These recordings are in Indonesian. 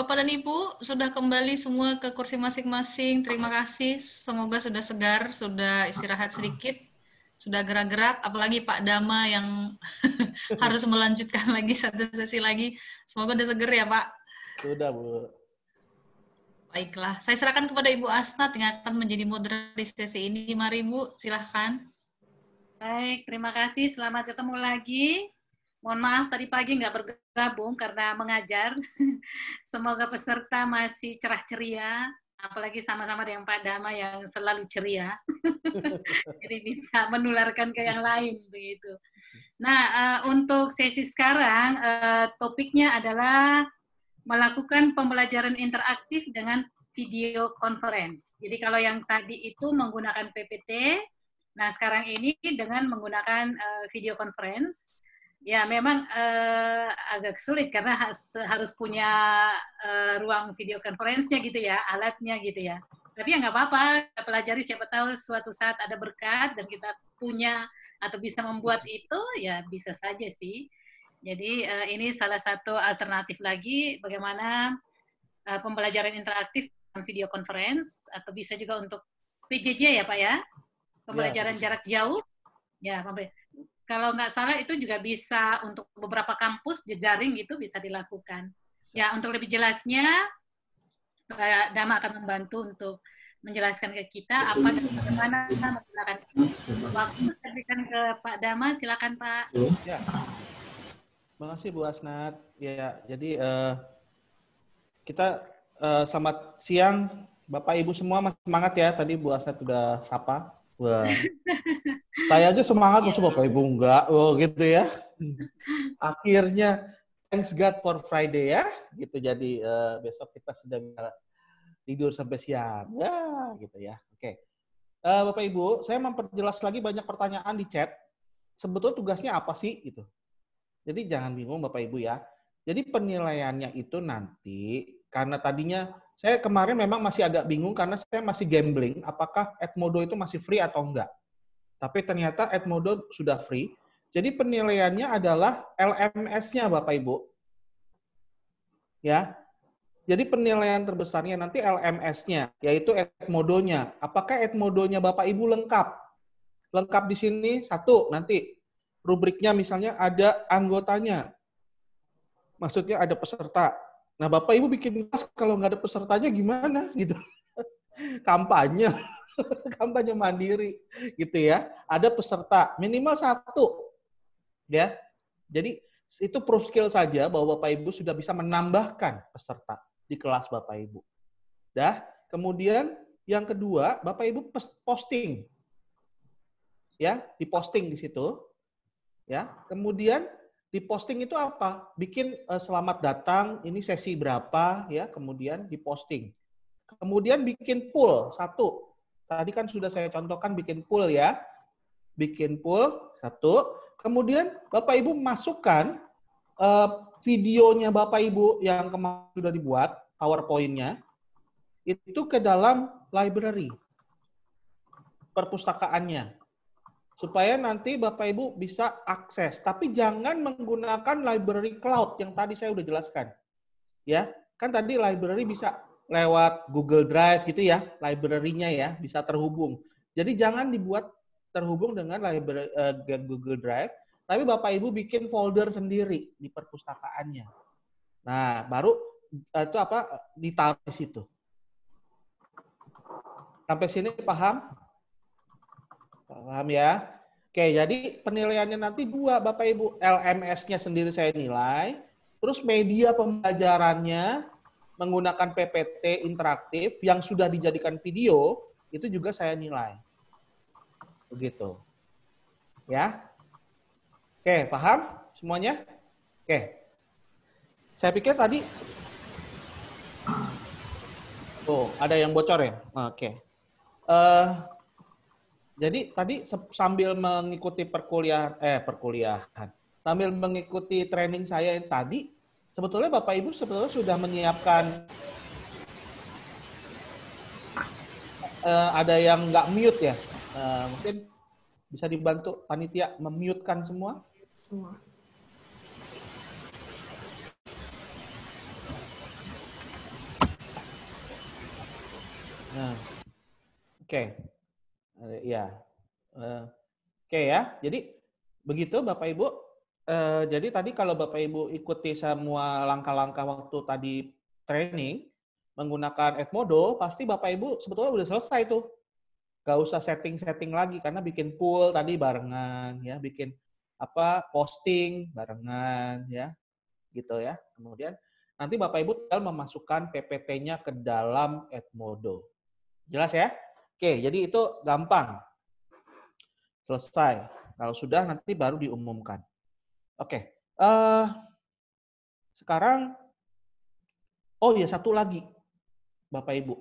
Bapak dan Ibu sudah kembali semua ke kursi masing-masing. Terima kasih. Semoga sudah segar, sudah istirahat sedikit, sudah gerak-gerak. Apalagi Pak Dama yang harus melanjutkan lagi satu sesi lagi. Semoga udah seger ya Pak. Sudah Bu. Baiklah, saya serahkan kepada Ibu Asnat yang akan menjadi moderator di sesi ini. Mari Bu, silahkan. Baik, terima kasih. Selamat ketemu lagi. Mohon maaf tadi pagi nggak bergabung karena mengajar. Semoga peserta masih cerah ceria, apalagi sama-sama dengan Pak Dama yang selalu ceria. Jadi bisa menularkan ke yang lain begitu. Nah, untuk sesi sekarang topiknya adalah melakukan pembelajaran interaktif dengan video conference. Jadi kalau yang tadi itu menggunakan PPT, nah sekarang ini dengan menggunakan video conference. Ya, memang agak sulit karena harus punya ruang video conference-nya gitu ya, alatnya gitu ya. Tapi ya nggak apa-apa, kita pelajari siapa tahu suatu saat ada berkat dan kita punya atau bisa membuat itu, ya bisa saja sih. Jadi ini salah satu alternatif lagi bagaimana pembelajaran interaktif dengan video conference, atau bisa juga untuk PJJ ya Pak ya, pembelajaran jarak jauh. Ya, kalau nggak salah itu juga bisa untuk beberapa kampus jejaring gitu bisa dilakukan. Ya, untuk lebih jelasnya Pak Dama akan membantu untuk menjelaskan ke kita apa dan bagaimana menggunakan ini. Waktu saya berikan ke Pak Dama, silakan Pak. Ya. Terima kasih Bu Asnat. Ya, jadi kita selamat siang Bapak Ibu semua, masih semangat ya. Tadi Bu Asnat sudah sapa. Wah. Saya aja semangat, maksud Bapak Ibu enggak, gitu ya. Akhirnya, thanks God for Friday ya, gitu. Jadi besok kita sudah bisa tidur sampai siang, ya, gitu ya. Oke, Bapak Ibu, saya memperjelas lagi banyak pertanyaan di chat. Sebetulnya tugasnya apa sih, gitu. Jadi jangan bingung Bapak Ibu ya. Jadi penilaiannya itu nanti, karena tadinya saya kemarin memang masih agak bingung karena saya masih gambling, apakah Edmodo itu masih free atau enggak. Tapi ternyata Edmodo sudah free. Jadi penilaiannya adalah LMS-nya Bapak Ibu. Ya. Jadi penilaian terbesarnya nanti LMS-nya, yaitu Edmodo-nya. Apakah Edmodo-nya Bapak Ibu lengkap? Lengkap di sini satu, nanti rubriknya misalnya ada anggotanya. Maksudnya ada peserta. Nah, Bapak Ibu bikin kelas kalau nggak ada pesertanya gimana gitu. Kampanye. Kampanye mandiri gitu ya. Ada peserta minimal satu. Ya. Jadi itu proof skill saja bahwa Bapak Ibu sudah bisa menambahkan peserta di kelas Bapak Ibu. Dah. Kemudian yang kedua, Bapak Ibu posting. Ya, diposting di situ. Ya. Kemudian di posting itu apa? Bikin selamat datang, ini sesi berapa ya, kemudian diposting. Kemudian bikin poll satu. Tadi kan sudah saya contohkan bikin poll ya. Bikin poll satu. Kemudian Bapak Ibu masukkan videonya Bapak Ibu yang kemarin sudah dibuat, PowerPoint-nya, itu ke dalam library, perpustakaannya. Supaya nanti Bapak Ibu bisa akses. Tapi jangan menggunakan library cloud yang tadi saya udah jelaskan. Ya, kan tadi library bisa lewat Google Drive gitu ya, library-nya ya, bisa terhubung. Jadi jangan dibuat terhubung dengan library Google Drive, tapi Bapak Ibu bikin folder sendiri di perpustakaannya. Nah, baru itu apa ditaruh di situ. Sampai sini paham? Paham ya? Oke, jadi penilaiannya nanti dua Bapak Ibu. LMS-nya sendiri saya nilai, terus media pembelajarannya menggunakan PPT interaktif yang sudah dijadikan video, itu juga saya nilai. Begitu. Ya? Oke, paham semuanya? Oke. Saya pikir tadi ada yang bocor ya? Oke. Jadi tadi sambil mengikuti perkuliahan, sambil mengikuti training saya yang tadi, sebetulnya Bapak Ibu sebetulnya sudah menyiapkan ada yang nggak mute ya, mungkin bisa dibantu panitia memute-kan semua. Nah, oke. Ya. Oke ya. Jadi begitu Bapak Ibu. Jadi tadi kalau Bapak Ibu ikuti semua langkah-langkah waktu tadi training menggunakan Edmodo, pasti Bapak Ibu sebetulnya udah selesai tuh. Gak usah setting-setting lagi karena bikin pool tadi barengan ya, bikin posting barengan ya, gitu ya. Kemudian nanti Bapak Ibu tinggal memasukkan PPT-nya ke dalam Edmodo. Jelas ya? Oke, jadi itu gampang. Selesai. Kalau sudah nanti baru diumumkan. Oke. Sekarang ya satu lagi Bapak Ibu.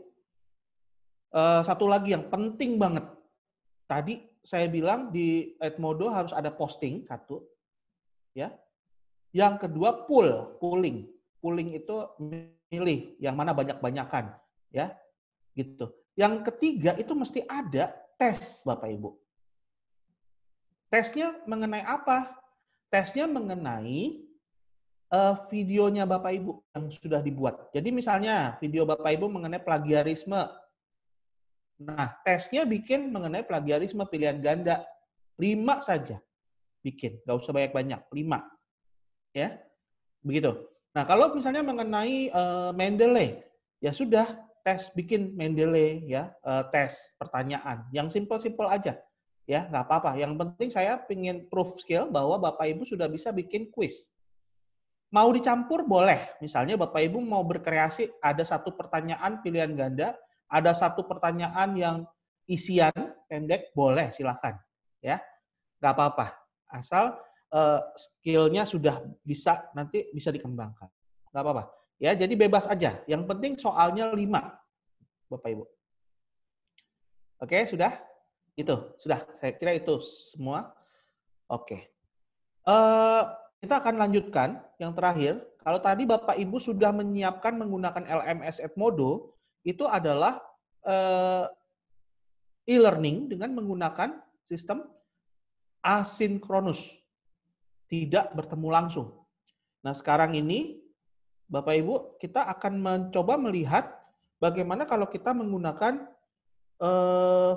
Satu lagi yang penting banget. Tadi saya bilang di Edmodo harus ada posting satu, ya. Yang kedua pooling. Pooling itu milih yang mana banyak-banyakan, ya, gitu. Yang ketiga itu mesti ada tes, Bapak Ibu. Tesnya mengenai apa? Tesnya mengenai videonya Bapak Ibu yang sudah dibuat. Jadi misalnya video Bapak Ibu mengenai plagiarisme. Nah, tesnya bikin mengenai plagiarisme pilihan ganda. 5 saja bikin, nggak usah banyak-banyak, 5. Ya, begitu. Nah, kalau misalnya mengenai Mendeley, ya sudah bikin Mendeley ya, tes pertanyaan yang simple-simple aja. Ya, nggak apa-apa. Yang penting saya ingin proof skill bahwa Bapak Ibu sudah bisa bikin quiz. Mau dicampur boleh. Misalnya Bapak Ibu mau berkreasi ada satu pertanyaan pilihan ganda, ada satu pertanyaan yang isian pendek, boleh silakan. Ya, nggak apa-apa. Asal skill-nya sudah nanti bisa dikembangkan. Nggak apa-apa. Ya, jadi bebas aja. Yang penting soalnya 5, Bapak Ibu. Oke, sudah? Itu, sudah. Saya kira itu semua. Oke. Kita akan lanjutkan yang terakhir. Kalau tadi Bapak Ibu sudah menyiapkan menggunakan LMS Edmodo, itu adalah e-learning dengan menggunakan sistem asinkronus, tidak bertemu langsung. Nah, sekarang ini Bapak Ibu, kita akan mencoba melihat bagaimana kalau kita menggunakan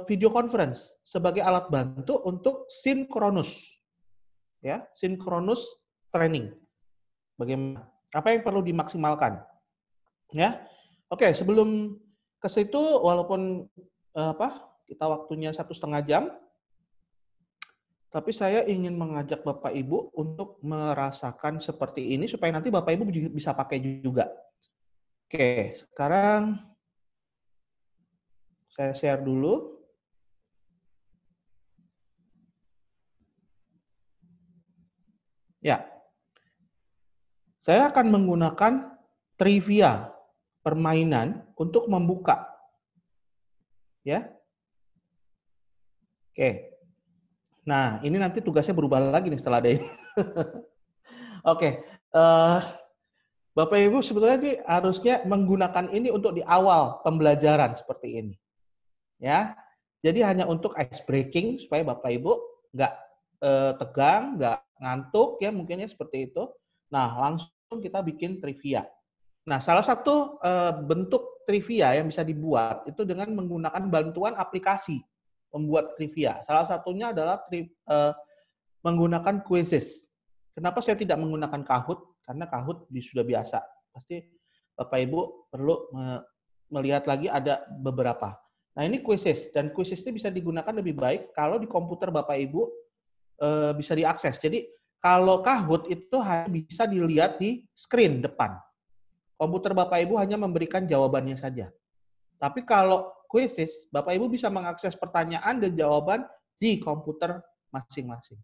video conference sebagai alat bantu untuk sinkronus. Ya, sinkronus training. Bagaimana? Apa yang perlu dimaksimalkan? Ya. Oke, sebelum ke situ walaupun kita waktunya 1,5 jam, tapi saya ingin mengajak Bapak Ibu untuk merasakan seperti ini supaya nanti Bapak Ibu bisa pakai juga. Oke, sekarang saya share dulu. Ya. Saya akan menggunakan trivia permainan untuk membuka. Ya. Oke. Nah, ini nanti tugasnya berubah lagi nih setelah ada ini. Oke. Bapak Ibu sebetulnya sih harusnya menggunakan ini untuk di awal pembelajaran seperti ini. Ya. Jadi hanya untuk ice breaking supaya Bapak Ibu nggak tegang, nggak ngantuk ya mungkinnya seperti itu. Nah, langsung kita bikin trivia. Nah, salah satu bentuk trivia yang bisa dibuat itu dengan menggunakan bantuan aplikasi membuat trivia. Salah satunya adalah menggunakan Quizizz. Kenapa saya tidak menggunakan Kahoot? Karena Kahoot sudah biasa. Pasti Bapak Ibu perlu melihat lagi ada beberapa. Nah, ini Quizizz. Dan Quizizz ini bisa digunakan lebih baik kalau di komputer Bapak Ibu bisa diakses. Jadi, kalau Kahoot itu hanya bisa dilihat di screen depan. Komputer Bapak Ibu hanya memberikan jawabannya saja. Tapi kalau Quizizz, Bapak Ibu bisa mengakses pertanyaan dan jawaban di komputer masing-masing.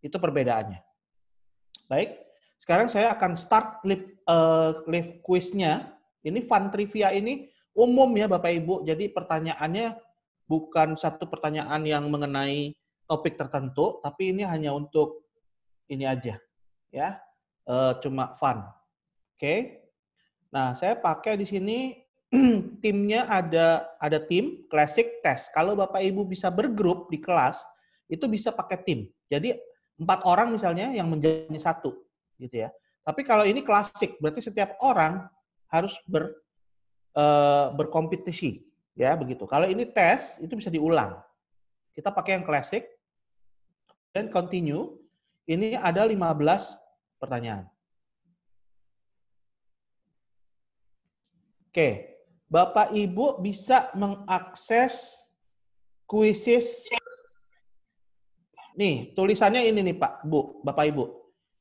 Itu perbedaannya. Baik, sekarang saya akan start live quiz-nya. Ini fun trivia ini umum ya Bapak Ibu. Jadi pertanyaannya bukan satu pertanyaan yang mengenai topik tertentu, tapi ini hanya untuk ini aja, ya, cuma fun. Oke. Nah, saya pakai di sini timnya ada tim classic test. Kalau Bapak Ibu bisa bergrup di kelas, itu bisa pakai tim. Jadi 4 orang misalnya yang menjadi 1, gitu ya. Tapi kalau ini klasik, berarti setiap orang harus berkompetisi. Ya, begitu. Kalau ini tes, itu bisa diulang. Kita pakai yang classic, dan continue. Ini ada 15 pertanyaan. Oke, Bapak Ibu bisa mengakses kuisis. Nih, tulisannya ini nih Pak, Bu, Bapak Ibu.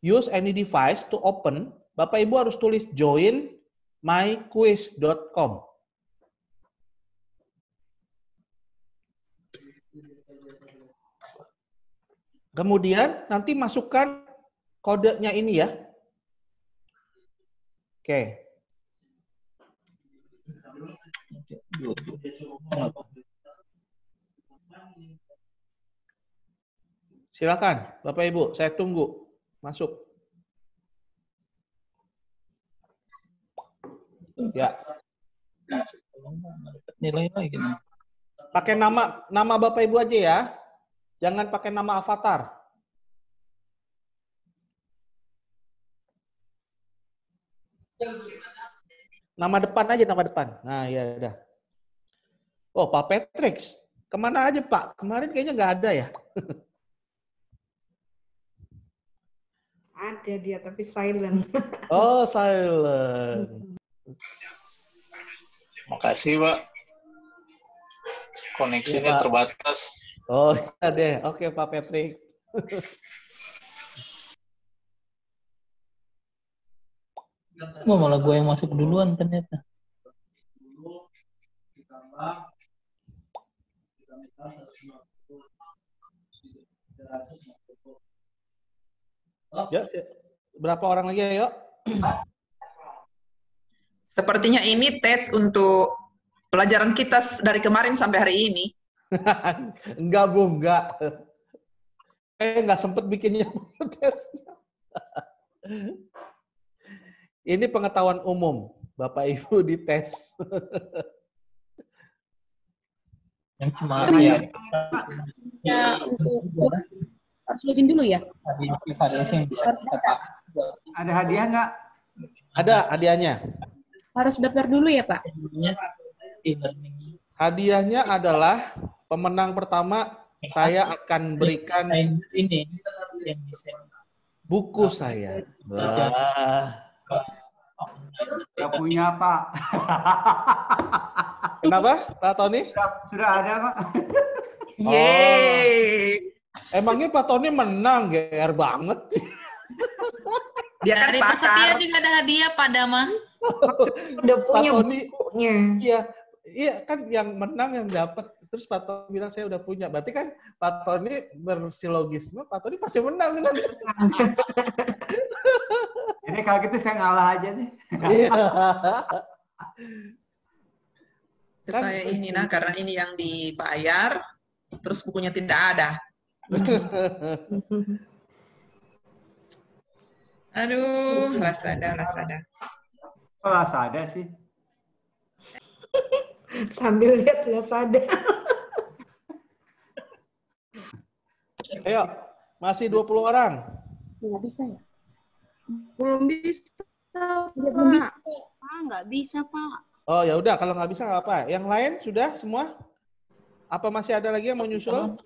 Use any device to open. Bapak Ibu harus tulis join myquiz.com. Kemudian nanti masukkan kodenya ini ya. Oke. Silakan, Bapak Ibu, saya tunggu masuk. Ya. Nilai lagi. Pakai nama Bapak Ibu aja ya. Jangan pakai nama avatar. Nama depan aja, nama depan. Nah, ya udah. Oh, Pak Patrick. Kemana aja, Pak? Kemarin kayaknya nggak ada ya? Ada dia, tapi silent. Oh, silent. Makasih, Pak. Koneksinya Ya, Pak. terbatas. Oh, iya deh. Oke, Pak Patrick. Oh, malah gue yang masuk duluan ternyata. Ya, berapa orang lagi ya, yuk? Sepertinya ini tes untuk pelajaran kita dari kemarin sampai hari ini. Enggak, Bu, enggak. Nggak sempet bikinnya tes. Ini pengetahuan umum, Bapak Ibu dites. Yang cuma Ya, untuk harus login dulu ya? variasi yang bisa kita pakai. Ada hadiah nggak? Ada hadiahnya. Harus daftar dulu ya, Pak? E-learning. Hadiahnya adalah pemenang pertama saya akan berikan ini yang bisa buku saya. Wah. Nggak punya, Pak. Kenapa, Pak Tony? Sudah ada, Pak. Yeay. Emangnya Pak Tony menang, GR banget. Dia kan Dari Pak Setia pakar. juga ada hadiah, Pak Dama. Udah punya Pak Tony, bukunya. iya kan yang menang yang dapat. Terus Pak Tony bilang saya udah punya. Berarti kan Pak Tony bersilogisme, Pak Tony pasti menang. Jadi kalau gitu saya ngalah aja nih. Iya. Saya ini nah karena ini yang dibayar, terus bukunya tidak ada. Aduh, Lazada. Oh, ada sih. Sambil lihat Lazada. Ayo, masih 20 orang. Nggak bisa ya? Belum bisa, Belum bisa. Pak. Nggak bisa, Pak. Oh ya udah, kalau nggak bisa nggak apa. Yang lain sudah semua? Apa masih ada lagi yang mau nyusul?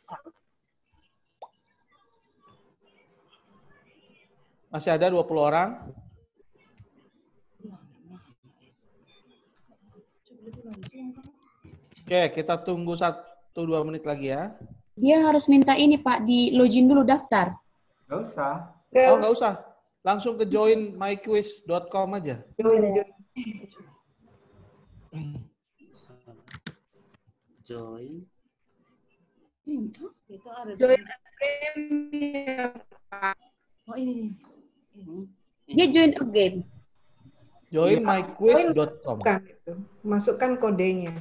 Masih ada 20 orang. Oke, kita tunggu 1-2 menit lagi ya. Dia harus minta ini, Pak, di login dulu daftar. Nggak usah. Oh, nggak usah. Langsung ke join myquiz.com aja. Join. Itu ada join game ya, Pak. Oh, ini. Dia join a game. Join myquiz.com. Masukkan kodenya.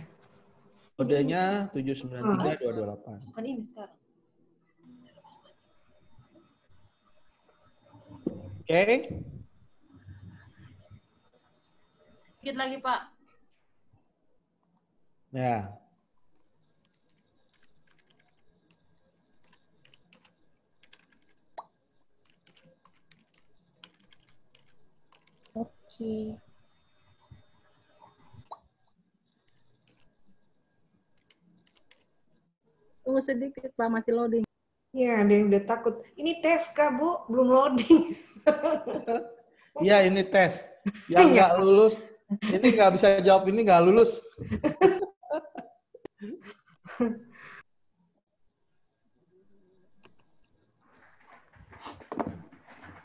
Kodenya 793228. Bukan ini sekarang. Oke. Dikit lagi, Pak. Ya. Oke. tunggu sedikit, Pak, masih loading. Ya, ada yang udah takut. Ini tes Kak, Bu, belum loading. Iya, ini tes. Yang nggak lulus, ini nggak bisa jawab, ini nggak lulus.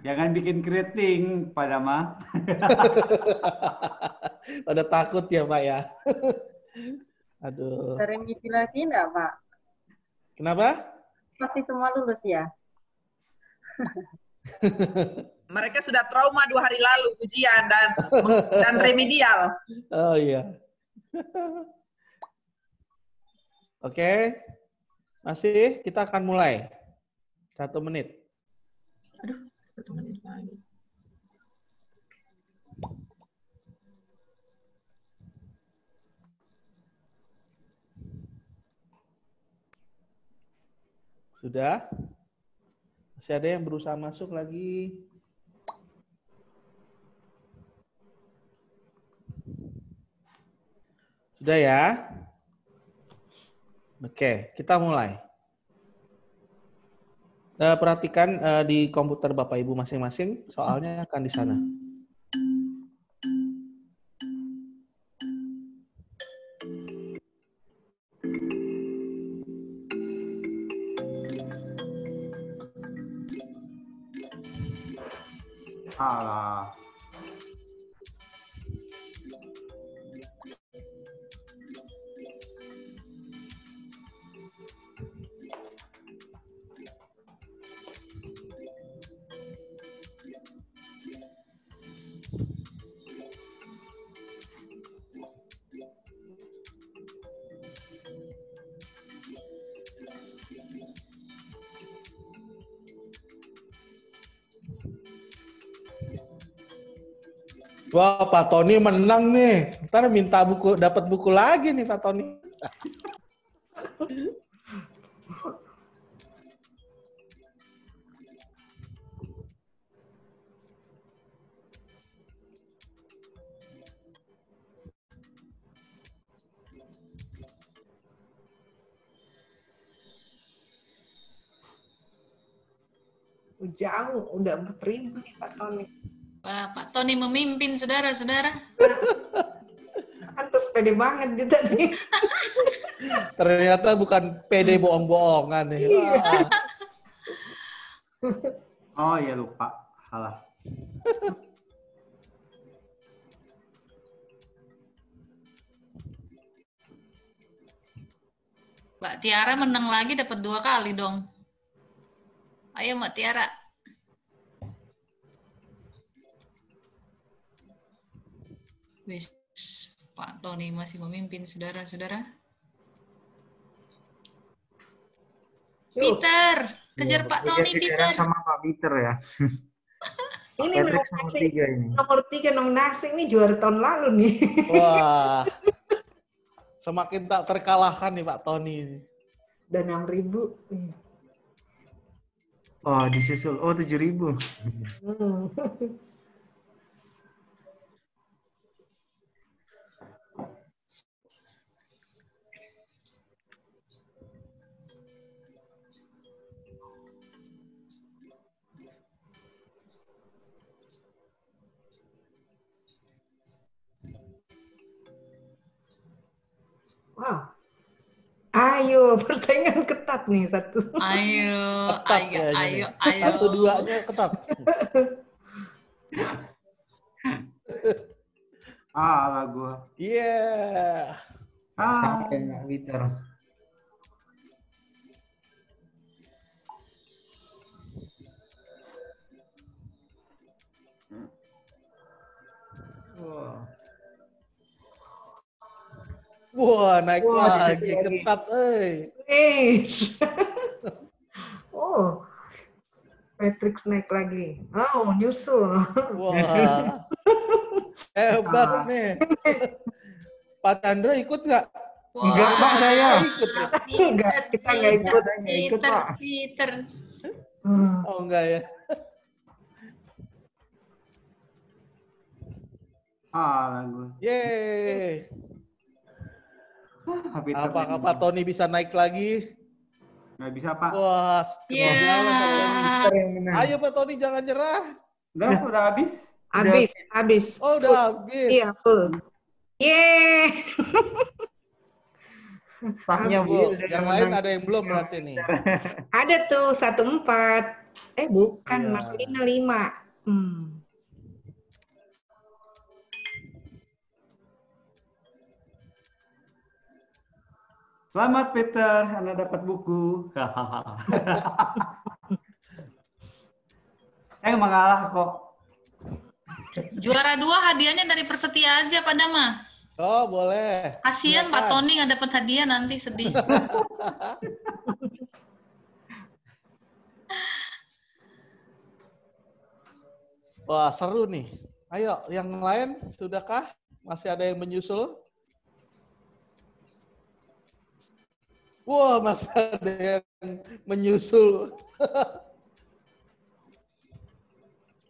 Jangan bikin keriting, Pak Dama. Pada takut ya, Pak ya. Aduh. Remisi lagi enggak, Pak? Kenapa? Pasti semua lulus ya? Mereka sudah trauma 2 hari lalu ujian dan remedial. Oh iya. Oke. Masih, kita akan mulai. 1 menit. Aduh, 1 menit lagi. Sudah? Masih ada yang berusaha masuk lagi? Sudah ya? Oke, kita mulai. Perhatikan di komputer Bapak Ibu masing-masing, soalnya akan di sana. Alah. Wah, Pak Tony menang nih. Ntar minta buku, dapat buku lagi nih Pak Tony. Jauh, udah 4.000 nih Pak Tony. Wah, Pak Tony memimpin, saudara-saudara. Kan terus pede banget dia tadi. Ternyata bukan PD bohong-bohongan nih. Iya. Oh iya lupa. Salah. Mbak Tiara menang lagi dapat 2 kali dong. Ayo Mbak Tiara. Wis, Pak Tony masih memimpin, saudara-saudara. Peter, kejar Pak Tony, Peter. Sama Pak Peter ya. Ini Patrick nomor 3 ini. Nomor 3 Nong Nasing nih juara tahun lalu nih. Wah. Semakin tak terkalahkan nih Pak Tony. Dan 6.000. Oh, disusul. Oh, 7.000. Wow. Ayo, persaingan ketat nih satu. Ayo, Ketat ayo, kayaknya ayo, nih. ayo. 1-2-nya ketat. Alah gua. Yeah. Sampai Pak Peter. Wah. Wah, naik Wah, lagi, ketat, Oh, Patrick naik lagi. Oh, nyusul. Wah, hebat nih. Pak Chandra ikut nggak? Enggak, Pak, saya. Ikut ya? Enggak, kita nggak ikut. Saya nggak ikut, Pak. Peter. Oh, enggak ya? Alah gua. Yeay. Peter Apakah Pak Tony bisa naik lagi? Nggak bisa, Pak. Wah, Iya. Pak Tony. Ayo Pak Tony, jangan nyerah. Udah habis? Habis. Oh, udah habis. Iya, full. Yeay. Paknya Bu, yang lain ada yang belum berarti nih. Ada tuh 1-4. Bukan, Iya. Marcelina 5. Selamat Peter, Anda dapat buku. Saya mengalah kok. Juara 2 hadiahnya dari Persetia aja Pak Dama. Oh, boleh. Kasian Pak Tony nggak dapat hadiah nanti sedih. Wah, seru nih. Ayo, yang lain sudahkah? Masih ada yang menyusul? Wah, masih ada yang menyusul.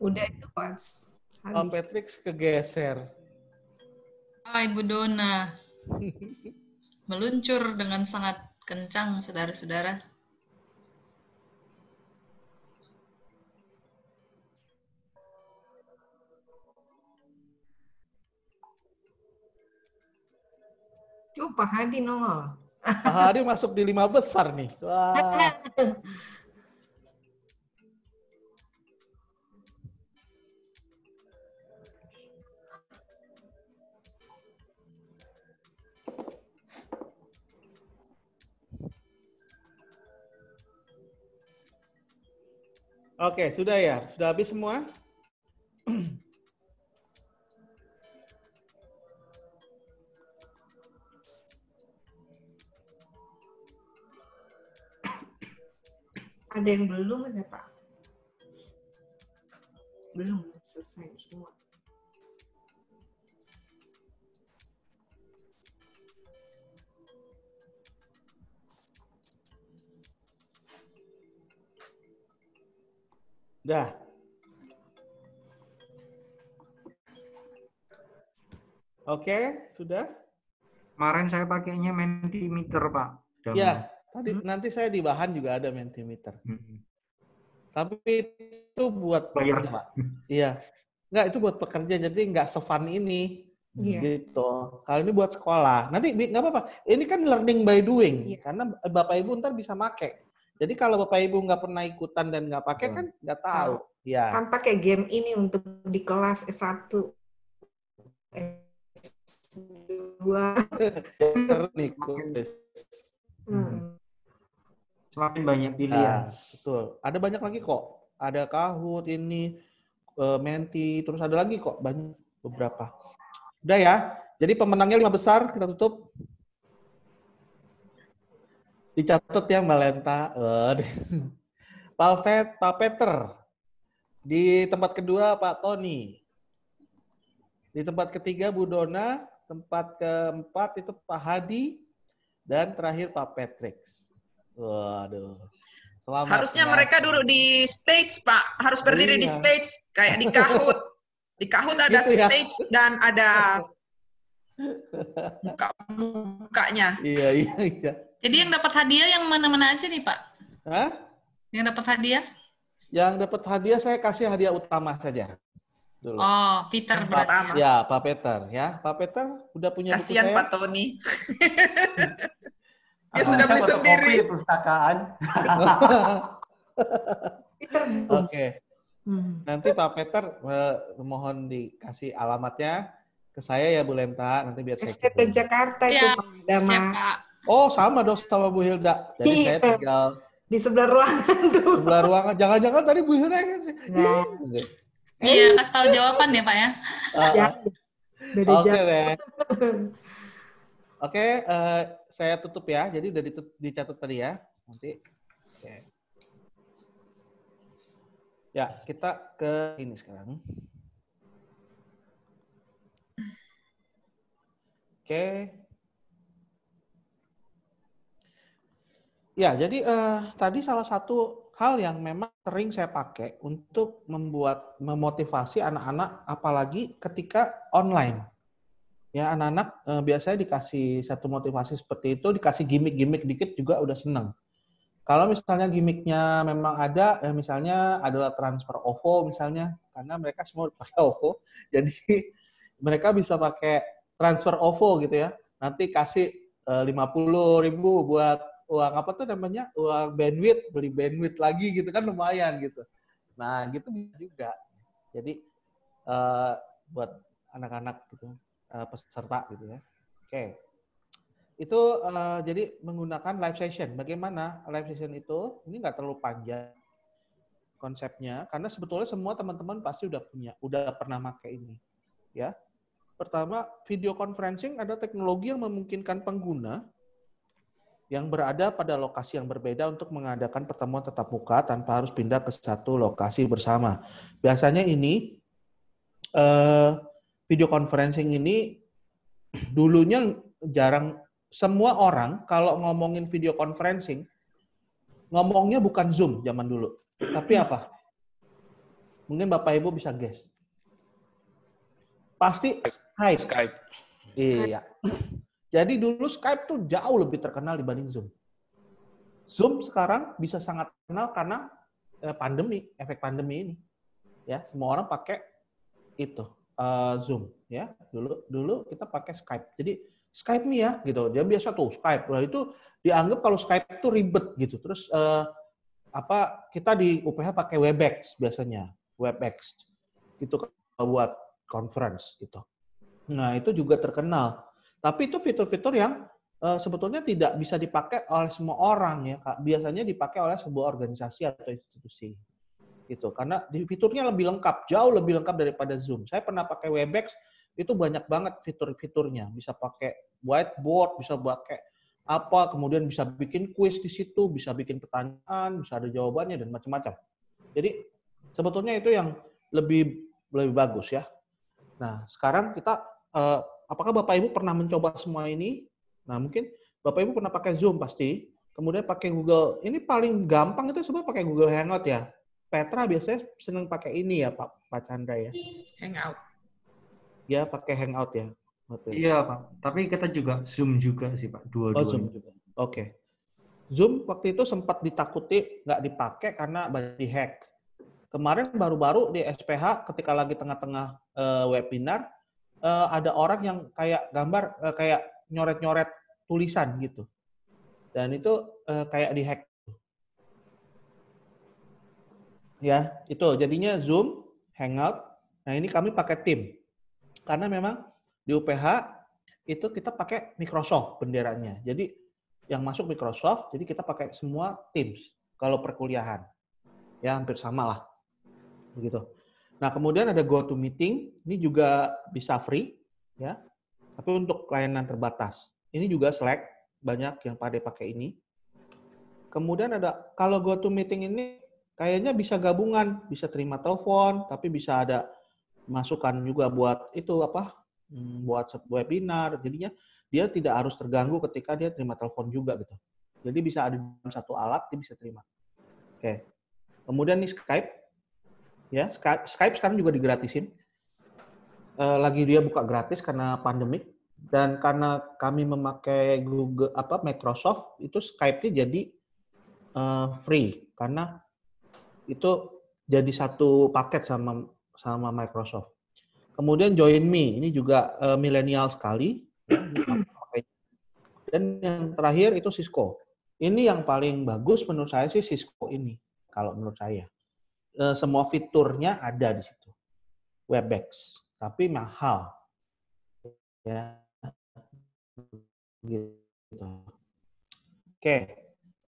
Udah itu pas. Pak Patrick kegeser. Ibu Dona. Meluncur dengan sangat kencang, saudara-saudara. Pak Hadi nongol. Pak Hadi masuk di 5 besar nih. Wah. Oke, sudah ya? Sudah habis semua? Ada yang belum ada, Pak? Belum selesai semua. Dah. Oke, sudah? Kemarin saya pakainya Mentimeter, Pak. Ya, tadi nanti saya di bahan juga ada Mentimeter. Tapi itu buat bayar, Pak. Iya. Enggak, itu buat pekerja, jadi nggak se-fun ini. Gitu. Kalau ini buat sekolah. Nanti nggak apa-apa. Ini kan learning by doing. Karena Bapak Ibu ntar bisa make. Jadi kalau Bapak Ibu nggak pernah ikutan dan nggak pakai kan nggak tahu. Ya. Kan pakai game ini untuk di kelas S1. S2. Semakin banyak pilihan. Betul. Ada banyak lagi kok. Ada Kahoot ini, Menti, terus ada lagi kok banyak beberapa. Udah ya. Jadi pemenangnya 5 besar, kita tutup. Dicatat ya Mbak Lenta. Pak Peter. Di tempat kedua Pak Tony. Di tempat ketiga Bu Dona. Tempat keempat itu Pak Hadi. Dan terakhir Pak Patrick. Waduh. Selamat. Harusnya mereka duduk di stage, Pak. Harus berdiri di stage. Kayak di Kahoot. Di Kahoot ada gitu ya? stage dan ada mukanya. Iya. Jadi yang dapat hadiah yang mana-mana aja nih, Pak? Hah? Yang dapat hadiah? Yang dapat hadiah saya kasih hadiah utama saja. Dulu. Oh, Peter berarti. Ya, Pak Peter. Ya, Pak Peter udah punya buku saya. Kasihan Pak Tony. Dia sudah beli sendiri. Perpustakaan. Oke. Nanti Pak Peter mohon dikasih alamatnya ke saya ya Bu Lenta. Nanti biar saya STT Jakarta itu Pak Dama. Oh, sama dong sama Bu Hilda. Jadi saya tinggal di sebelah ruangan tuh. Sebelah ruangan. Jangan-jangan tadi Bu Hilda kan sih. Iya, kasih tahu jawaban ya, Pak ya. Oke deh. Oke, saya tutup ya. Jadi udah dicatat tadi ya. Nanti. Oke. Ya, kita ke ini sekarang. Oke. Ya, jadi tadi salah satu hal yang memang sering saya pakai untuk memotivasi anak-anak, apalagi ketika online. Ya, anak-anak biasanya dikasih satu motivasi seperti itu, dikasih gimmick-gimmick dikit juga udah seneng. Kalau misalnya gimmicknya memang ada, misalnya adalah transfer OVO misalnya, karena mereka semua pakai OVO, jadi mereka bisa pakai transfer OVO gitu ya. Nanti kasih 50.000 buat uang apa tuh namanya, uang bandwidth, beli bandwidth lagi gitu kan lumayan gitu. Nah gitu juga. Jadi buat anak-anak gitu, peserta gitu ya. Oke. Itu jadi menggunakan live session. Bagaimana live session itu? Ini nggak terlalu panjang konsepnya, karena sebetulnya semua teman-teman pasti udah pernah pakai ini. Ya. Pertama, video conferencing ada teknologi yang memungkinkan pengguna yang berada pada lokasi yang berbeda untuk mengadakan pertemuan tatap muka tanpa harus pindah ke satu lokasi bersama. Biasanya ini video conferencing ini dulunya jarang. Semua orang kalau ngomongin video conferencing, ngomongnya bukan Zoom zaman dulu. Tapi apa? Mungkin Bapak Ibu bisa guess. Pasti Skype. Iya. Jadi dulu Skype tuh jauh lebih terkenal dibanding Zoom. Zoom sekarang bisa sangat terkenal karena pandemi, efek pandemi ini. Ya, semua orang pakai itu Zoom. Ya, dulu kita pakai Skype. Jadi Skype nih ya, gitu. Dia biasa tuh Skype. Nah, itu dianggap kalau Skype itu ribet gitu. Terus kita di UPH pakai Webex biasanya, Webex. Gitu buat conference gitu. Nah, itu juga terkenal. Tapi itu fitur-fitur yang sebetulnya tidak bisa dipakai oleh semua orang ya, Kak. Biasanya dipakai oleh sebuah organisasi atau institusi. Gitu. Karena fiturnya lebih lengkap, jauh lebih lengkap daripada Zoom. Saya pernah pakai Webex, itu banyak banget fitur-fiturnya. Bisa pakai whiteboard, bisa pakai apa, kemudian bisa bikin quiz di situ, bisa bikin pertanyaan, bisa ada jawabannya, dan macam-macam. Jadi, sebetulnya itu yang lebih bagus ya. Nah, sekarang kita, apakah Bapak Ibu pernah mencoba semua ini? Nah, mungkin Bapak Ibu pernah pakai Zoom pasti, kemudian pakai Google, ini paling gampang itu sebenarnya pakai Google Hangout ya. Petra biasanya senang pakai ini ya, Pak Chandra ya. Hangout. Ya, pakai Hangout ya. Betul. Iya, Pak. Tapi kita juga Zoom juga sih, Pak. Dua-duanya. Oh, Zoom juga. Oke. Zoom waktu itu sempat ditakuti nggak dipakai karena banyak dihack. Kemarin baru-baru di SPH ketika lagi tengah-tengah webinar, ada orang yang kayak gambar, kayak nyoret-nyoret tulisan gitu. Dan itu kayak dihack. Ya, itu jadinya Zoom, Hangout. Nah, ini kami pakai Team. Karena memang di UPH itu kita pakai Microsoft benderanya. Jadi yang masuk Microsoft, jadi kita pakai semua Teams kalau perkuliahan. Ya, hampir sama lah. Begitu. Nah, kemudian ada GoToMeeting, ini juga bisa free ya. Tapi untuk layanan terbatas. Ini juga Slack, banyak yang pada pakai ini. Kemudian ada kalau GoToMeeting ini kayaknya bisa gabungan, bisa terima telepon, tapi bisa ada masukan juga buat itu apa? Buat webinar. Jadinya dia tidak harus terganggu ketika dia terima telepon juga gitu. Jadi bisa ada satu alat dia bisa terima. Oke. Kemudian nih Skype. Ya, Skype sekarang juga digratisin. Lagi dia buka gratis karena pandemik dan karena kami memakai Google Microsoft itu Skype-nya jadi free karena itu jadi satu paket sama Microsoft. Kemudian Join Me, ini juga milenial sekali. Dan yang terakhir itu Cisco. Ini yang paling bagus menurut saya sih Cisco ini, kalau menurut saya. Semua fiturnya ada di situ. Webex, tapi mahal. Ya. Gitu. Oke.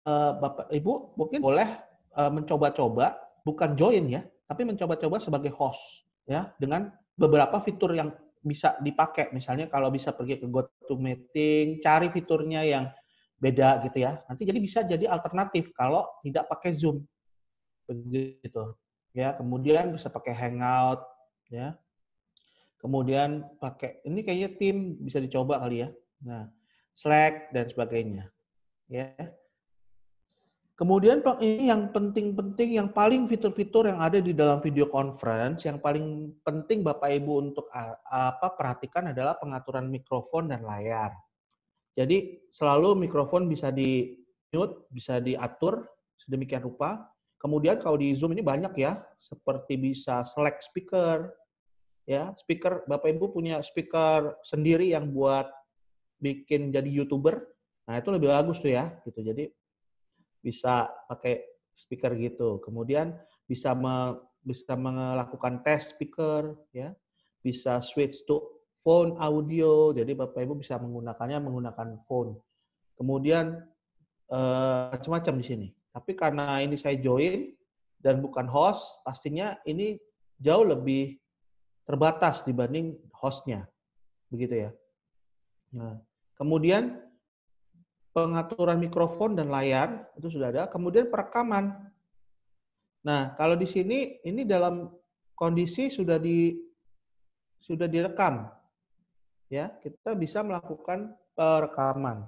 Bapak Ibu mungkin boleh mencoba-coba, bukan join ya, tapi mencoba-coba sebagai host ya, dengan beberapa fitur yang bisa dipakai. Misalnya kalau bisa pergi ke GoToMeeting, cari fiturnya yang beda gitu ya. Nanti jadi bisa jadi alternatif kalau tidak pakai Zoom. Begitu. Ya, kemudian bisa pakai Hangout ya. Kemudian pakai ini kayaknya Team bisa dicoba kali ya. Nah, Slack dan sebagainya. Ya. Kemudian ini yang penting-penting, yang paling fitur-fitur yang ada di dalam video conference, yang paling penting Bapak Ibu untuk perhatikan adalah pengaturan mikrofon dan layar. Jadi selalu mikrofon bisa mute, bisa diatur sedemikian rupa. Kemudian kalau di Zoom ini banyak ya, seperti bisa select speaker, ya speaker. Bapak Ibu punya speaker sendiri yang buat bikin jadi YouTuber. Nah itu lebih bagus tuh ya, gitu. Jadi bisa pakai speaker gitu. Kemudian bisa melakukan tes speaker, ya, bisa switch to phone audio. Jadi Bapak Ibu bisa menggunakan phone. Kemudian macam-macam di sini. Tapi karena ini saya join dan bukan host, pastinya ini jauh lebih terbatas dibanding hostnya, begitu ya. Nah, kemudian pengaturan mikrofon dan layar itu sudah ada. Kemudian perekaman. Nah, kalau di sini ini dalam kondisi sudah direkam, ya kita bisa melakukan perekaman.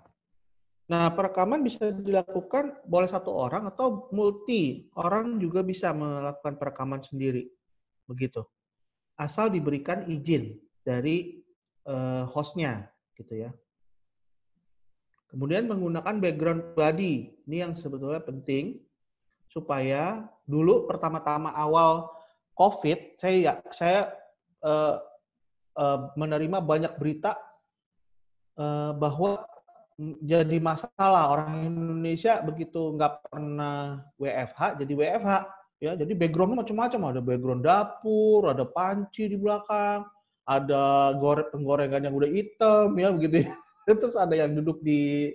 Nah, perekaman bisa dilakukan boleh satu orang atau multi orang juga bisa melakukan perekaman sendiri, begitu. Asal diberikan izin dari hostnya, gitu ya. Kemudian menggunakan background pribadi, ini yang sebetulnya penting supaya dulu pertama-tama awal COVID, saya menerima banyak berita bahwa jadi masalah orang Indonesia begitu nggak pernah WFH jadi WFH, ya. Jadi background macam-macam, ada background dapur, ada panci di belakang, ada penggorengan yang udah hitam, ya begitu. Terus ada yang duduk di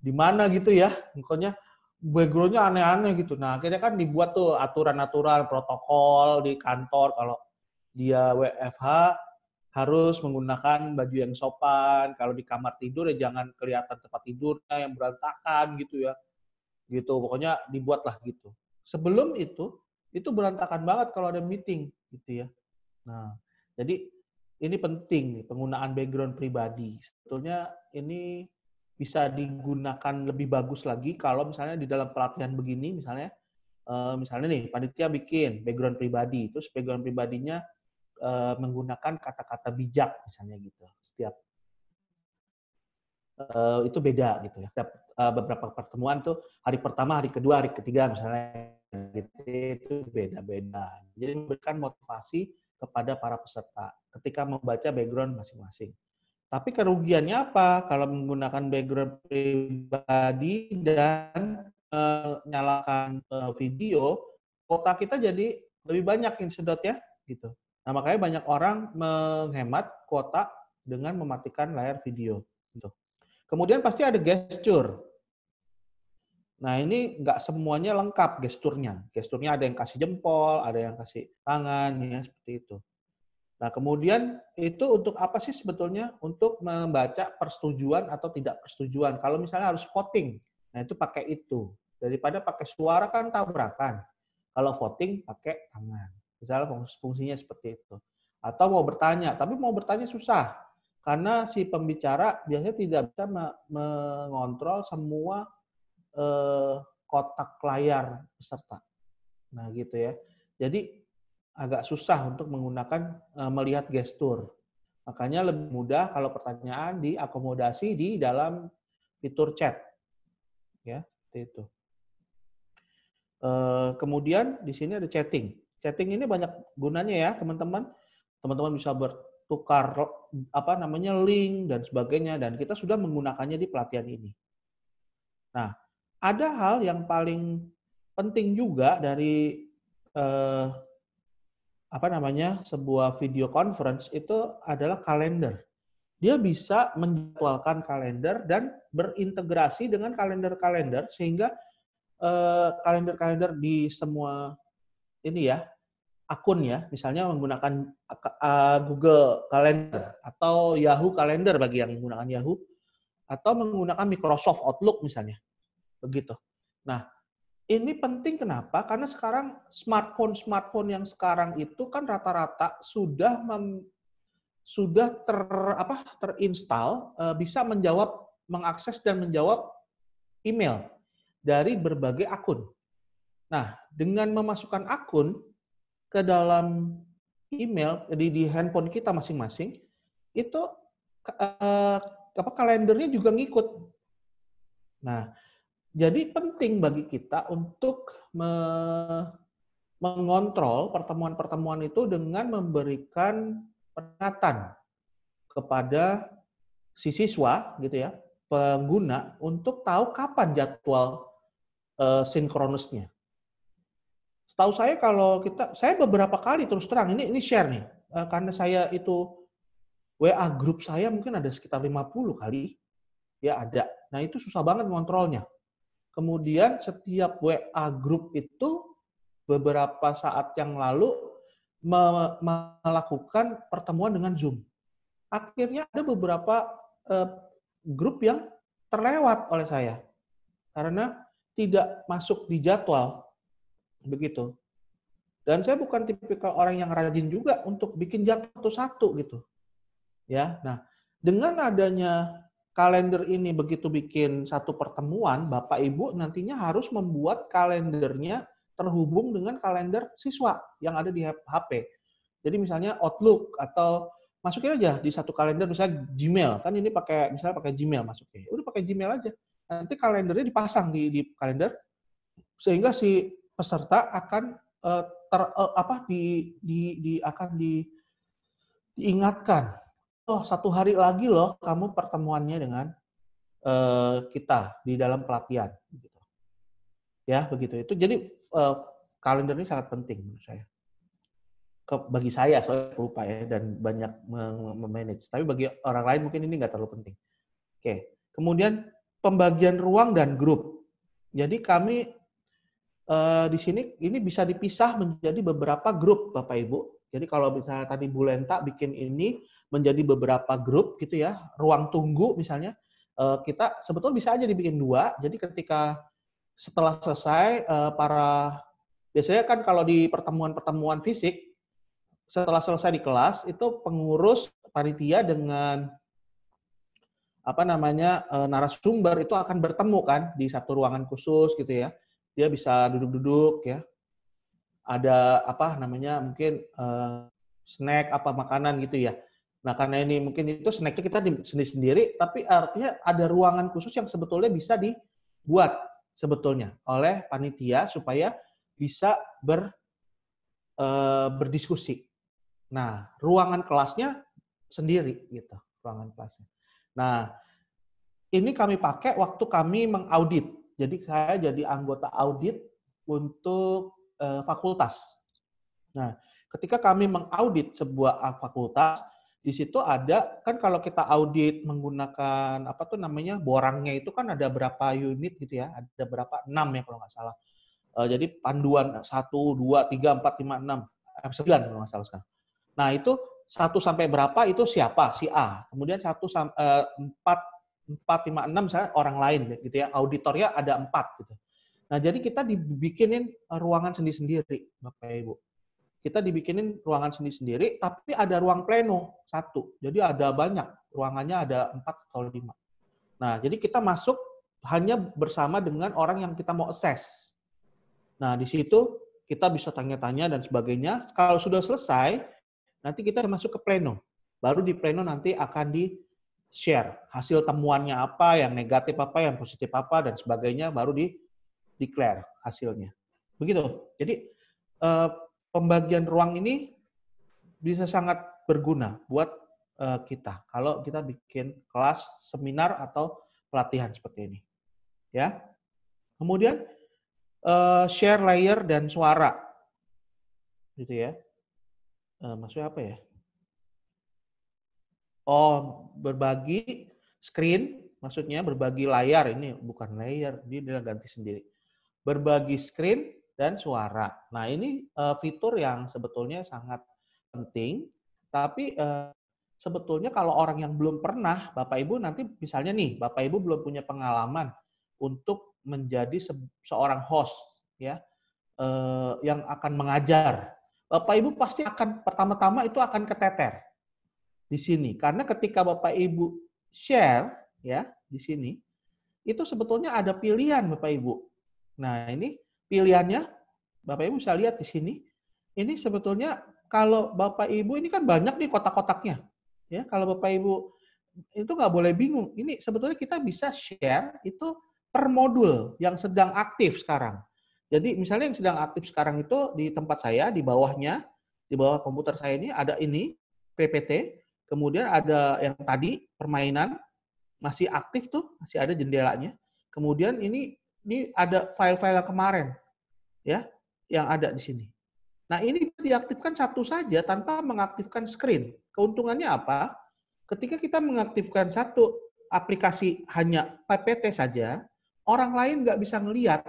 mana gitu ya, pokoknya backgroundnya aneh-aneh gitu. Nah akhirnya kan dibuat tuh aturan-aturan protokol di kantor kalau dia WFH harus menggunakan baju yang sopan. Kalau di kamar tidur ya jangan kelihatan tempat tidurnya yang berantakan gitu ya. Gitu, pokoknya dibuatlah gitu. Sebelum itu berantakan banget kalau ada meeting gitu ya. Nah, jadi ini penting nih penggunaan background pribadi. Sebetulnya ini bisa digunakan lebih bagus lagi kalau misalnya di dalam pelatihan begini misalnya nih panitia bikin background pribadi, terus background pribadinya menggunakan kata-kata bijak misalnya gitu. Setiap itu beda gitu ya. Setiap beberapa pertemuan tuh hari pertama, hari kedua, hari ketiga misalnya gitu, itu beda-beda. Jadi memberikan motivasi kepada para peserta ketika membaca background masing-masing. Tapi kerugiannya apa kalau menggunakan background pribadi dan nyalakan video, kuota kita jadi lebih banyak yang sedot ya gitu. Nah, makanya banyak orang menghemat kuota dengan mematikan layar video. Gitu. Kemudian pasti ada gesture. Nah, ini nggak semuanya lengkap gesturnya. Gesturnya ada yang kasih jempol, ada yang kasih tangan, ya seperti itu. Nah, kemudian itu untuk apa sih sebetulnya? Untuk membaca persetujuan atau tidak persetujuan. Kalau misalnya harus voting, nah itu pakai itu. Daripada pakai suara kan tabrakan. Kalau voting pakai tangan. Misalnya fungsinya seperti itu. Atau mau bertanya, tapi mau bertanya susah. Karena si pembicara biasanya tidak bisa mengontrol semua kotak layar peserta. Nah gitu ya. Jadi agak susah untuk menggunakan melihat gestur. Makanya lebih mudah kalau pertanyaan diakomodasi di dalam fitur chat. Ya, seperti itu. Kemudian di sini ada chatting. Chatting ini banyak gunanya ya, teman-teman. Teman-teman bisa bertukar link dan sebagainya, dan kita sudah menggunakannya di pelatihan ini. Nah, ada hal yang paling penting juga dari sebuah video conference itu adalah kalender. Dia bisa menjadwalkan kalender dan berintegrasi dengan kalender-kalender sehingga kalender-kalender di semua ini ya akun ya, misalnya menggunakan Google Calendar atau Yahoo Calendar bagi yang menggunakan Yahoo, atau menggunakan Microsoft Outlook misalnya, begitu. Nah, ini penting kenapa? Karena sekarang smartphone yang sekarang itu kan rata-rata sudah terinstall, bisa mengakses dan menjawab email dari berbagai akun. Nah, dengan memasukkan akun ke dalam email di handphone kita masing-masing, itu kalendernya juga ngikut. Nah, Jadi penting bagi kita untuk mengontrol pertemuan-pertemuan itu dengan memberikan peringatan kepada si siswa gitu ya, pengguna untuk tahu kapan jadwal sinkronusnya. Setahu saya kalau saya beberapa kali terus terang ini share nih, karena saya itu WA grup saya mungkin ada sekitar 50 kali ya ada. Nah itu susah banget ngontrolnya. Kemudian setiap WA grup itu beberapa saat yang lalu melakukan pertemuan dengan Zoom. Akhirnya ada beberapa grup yang terlewat oleh saya karena tidak masuk di jadwal begitu. Dan saya bukan tipikal orang yang rajin juga untuk bikin jadwal satu-satu gitu. Ya, nah dengan adanya kalender ini begitu bikin satu pertemuan, Bapak Ibu nantinya harus membuat kalendernya terhubung dengan kalender siswa yang ada di HP. Jadi misalnya Outlook atau masukin aja di satu kalender misalnya Gmail, kan ini misalnya pakai Gmail masuknya. Udah pakai Gmail aja. Nanti kalendernya dipasang di kalender sehingga si peserta akan diingatkan. Oh, 1 hari lagi loh kamu pertemuannya dengan kita di dalam pelatihan. Gitu. Ya, begitu. Itu jadi kalender ini sangat penting menurut saya. Bagi saya, soalnya lupa ya, dan banyak memanage. Tapi bagi orang lain mungkin ini nggak terlalu penting. Oke. Kemudian pembagian ruang dan grup. Jadi kami di sini ini bisa dipisah menjadi beberapa grup, Bapak Ibu. Jadi kalau misalnya tadi Bu Lenta bikin ini menjadi beberapa grup gitu ya, ruang tunggu misalnya, kita sebetulnya bisa aja dibikin 2. Jadi ketika setelah selesai biasanya kan kalau di pertemuan-pertemuan fisik, setelah selesai di kelas itu pengurus panitia dengan narasumber itu akan bertemu kan di satu ruangan khusus gitu ya. Dia bisa duduk-duduk ya. Ada mungkin snack makanan gitu ya. Nah, karena ini mungkin itu snacknya kita sendiri-sendiri, tapi artinya ada ruangan khusus yang sebetulnya bisa dibuat sebetulnya oleh panitia supaya bisa berdiskusi. Nah, ruangan kelasnya sendiri gitu, ruangan kelasnya. Nah, ini kami pakai waktu kami mengaudit. Jadi saya jadi anggota audit untuk fakultas. Nah, ketika kami mengaudit sebuah fakultas, di situ ada kan kalau kita audit menggunakan borangnya itu kan ada berapa unit gitu ya, ada berapa 6 ya kalau nggak salah. Jadi panduan 1, 2, 3, 4, 5, 6, 9 kalau nggak salah sekarang. Nah itu 1 sampai berapa itu siapa? Si A. Kemudian 1 sampai 4, 5, 6 misalnya orang lain gitu ya. Auditornya ada 4 gitu. Nah jadi kita dibikinin ruangan sendiri-sendiri, Bapak Ibu. Kita dibikinin ruangan sendiri-sendiri, tapi ada ruang pleno 1. Jadi ada banyak, ruangannya ada 4 atau 5. Nah, jadi kita masuk hanya bersama dengan orang yang kita mau assess. Nah, di situ kita bisa tanya-tanya dan sebagainya. Kalau sudah selesai, nanti kita masuk ke pleno. Baru di pleno nanti akan di-share hasil temuannya apa, yang negatif apa, yang positif apa, dan sebagainya, baru di-declare hasilnya. Begitu. Jadi, pembagian ruang ini bisa sangat berguna buat kita kalau kita bikin kelas, seminar atau pelatihan seperti ini. Ya. Kemudian share layer dan suara. Gitu ya. Maksudnya apa ya? Oh, berbagi screen, maksudnya berbagi layar, ini bukan layer, dia ganti sendiri. Berbagi screen dan suara. Nah, ini fitur yang sebetulnya sangat penting, tapi sebetulnya kalau orang yang belum pernah, Bapak Ibu nanti misalnya nih, Bapak Ibu belum punya pengalaman untuk menjadi seorang host ya, yang akan mengajar. Bapak Ibu pasti akan pertama-tama itu akan keteter di sini, karena ketika Bapak Ibu share ya di sini, itu sebetulnya ada pilihan Bapak Ibu. Nah, ini pilihannya, Bapak Ibu bisa lihat di sini. Ini sebetulnya kalau Bapak Ibu ini kan banyak nih kotak-kotaknya. Ya, kalau Bapak Ibu itu nggak boleh bingung. Ini sebetulnya kita bisa share itu per modul yang sedang aktif sekarang. Jadi misalnya yang sedang aktif sekarang itu di tempat saya, di bawahnya, di bawah komputer saya ini ada ini, PPT, kemudian ada yang tadi, permainan, masih aktif tuh, masih ada jendelanya. Kemudian ini ada file-file yang kemarin, ya, yang ada di sini. Nah ini diaktifkan satu saja tanpa mengaktifkan screen. Keuntungannya apa? Ketika kita mengaktifkan satu aplikasi hanya PPT saja, orang lain nggak bisa ngelihat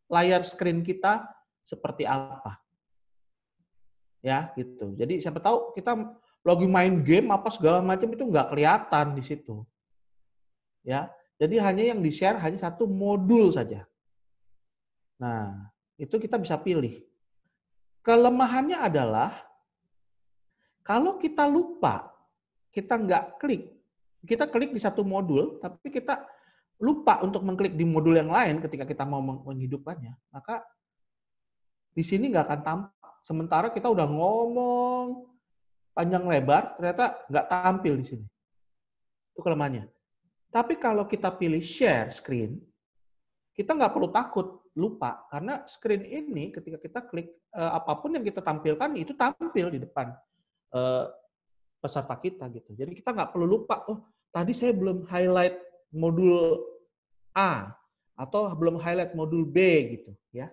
layar screen kita seperti apa. Ya, gitu. Jadi siapa tahu kita lagi main game apa segala macam itu nggak kelihatan di situ. Ya, jadi hanya yang di-share hanya satu modul saja. Nah, itu kita bisa pilih. Kelemahannya adalah kalau kita lupa, kita nggak klik, kita klik di satu modul, tapi kita lupa untuk mengklik di modul yang lain ketika kita mau menghidupkannya, maka di sini nggak akan tampak. Sementara kita udah ngomong panjang lebar, ternyata nggak tampil di sini. Itu kelemahannya. Tapi kalau kita pilih share screen, kita nggak perlu takut lupa, karena screen ini ketika kita klik apapun yang kita tampilkan itu tampil di depan peserta kita gitu. Jadi kita nggak perlu lupa, oh tadi saya belum highlight modul A atau belum highlight modul B gitu ya.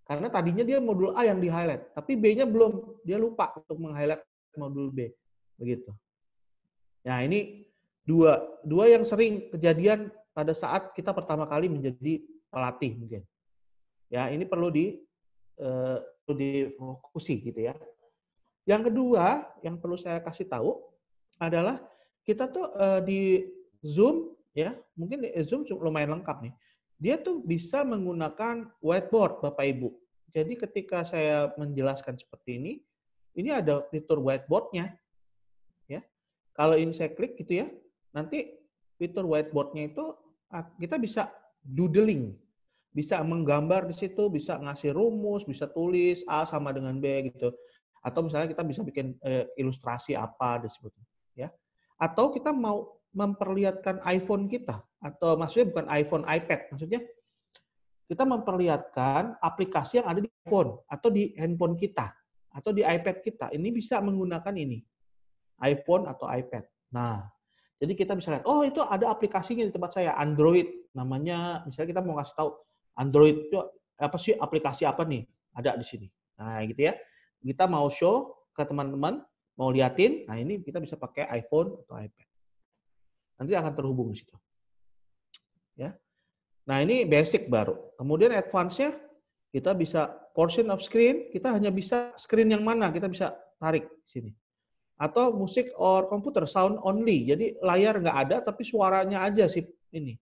Karena tadinya dia modul A yang di-highlight, tapi B-nya belum, dia lupa untuk meng-highlight modul B. Begitu. Nah, ini dua yang sering kejadian pada saat kita pertama kali menjadi pelatih mungkin. Ya, ini perlu difokusi gitu ya. Yang kedua, yang perlu saya kasih tahu adalah kita tuh di Zoom ya, mungkin Zoom lumayan lengkap nih. Dia tuh bisa menggunakan whiteboard Bapak Ibu. Jadi ketika saya menjelaskan seperti ini ada fitur whiteboard-nya. Ya. Kalau ini saya klik gitu ya, nanti fitur whiteboard-nya itu kita bisa doodling. Bisa menggambar di situ, bisa ngasih rumus, bisa tulis A sama dengan B gitu. Atau misalnya kita bisa bikin ilustrasi apa disebut ya. Atau kita mau memperlihatkan iPhone kita, atau maksudnya bukan iPhone, iPad, maksudnya kita memperlihatkan aplikasi yang ada di iPhone atau di handphone kita atau di iPad kita. Ini bisa menggunakan ini, iPhone atau iPad. Nah, jadi kita bisa lihat, oh itu ada aplikasinya di tempat saya, Android namanya. Misalnya kita mau ngasih tahu Android itu apa sih, aplikasi apa nih, ada di sini. Nah, gitu ya. Kita mau show ke teman-teman, mau liatin, nah ini kita bisa pakai iPhone atau iPad. Nanti akan terhubung di situ. Ya. Nah, ini basic baru. Kemudian advance-nya kita bisa portion of screen, kita hanya bisa screen yang mana, kita bisa tarik sini. Atau musik or computer sound only. Jadi layar nggak ada tapi suaranya aja sih ini.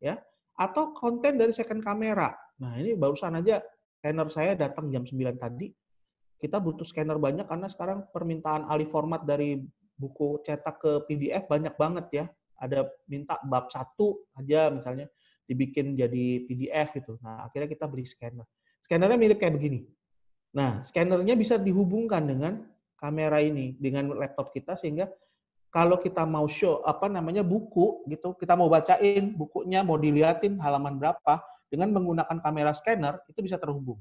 Ya. Atau konten dari second camera. Nah, ini barusan aja scanner saya datang jam 9 tadi. Kita butuh scanner banyak karena sekarang permintaan alih format dari buku cetak ke PDF banyak banget ya. Ada minta bab 1 aja misalnya dibikin jadi PDF gitu. Nah, akhirnya kita beli scanner. Scannernya mirip kayak begini. Nah, scannernya bisa dihubungkan dengan kamera ini, dengan laptop kita, sehingga kalau kita mau show buku gitu, kita mau bacain bukunya, mau diliatin halaman berapa dengan menggunakan kamera scanner, itu bisa terhubung.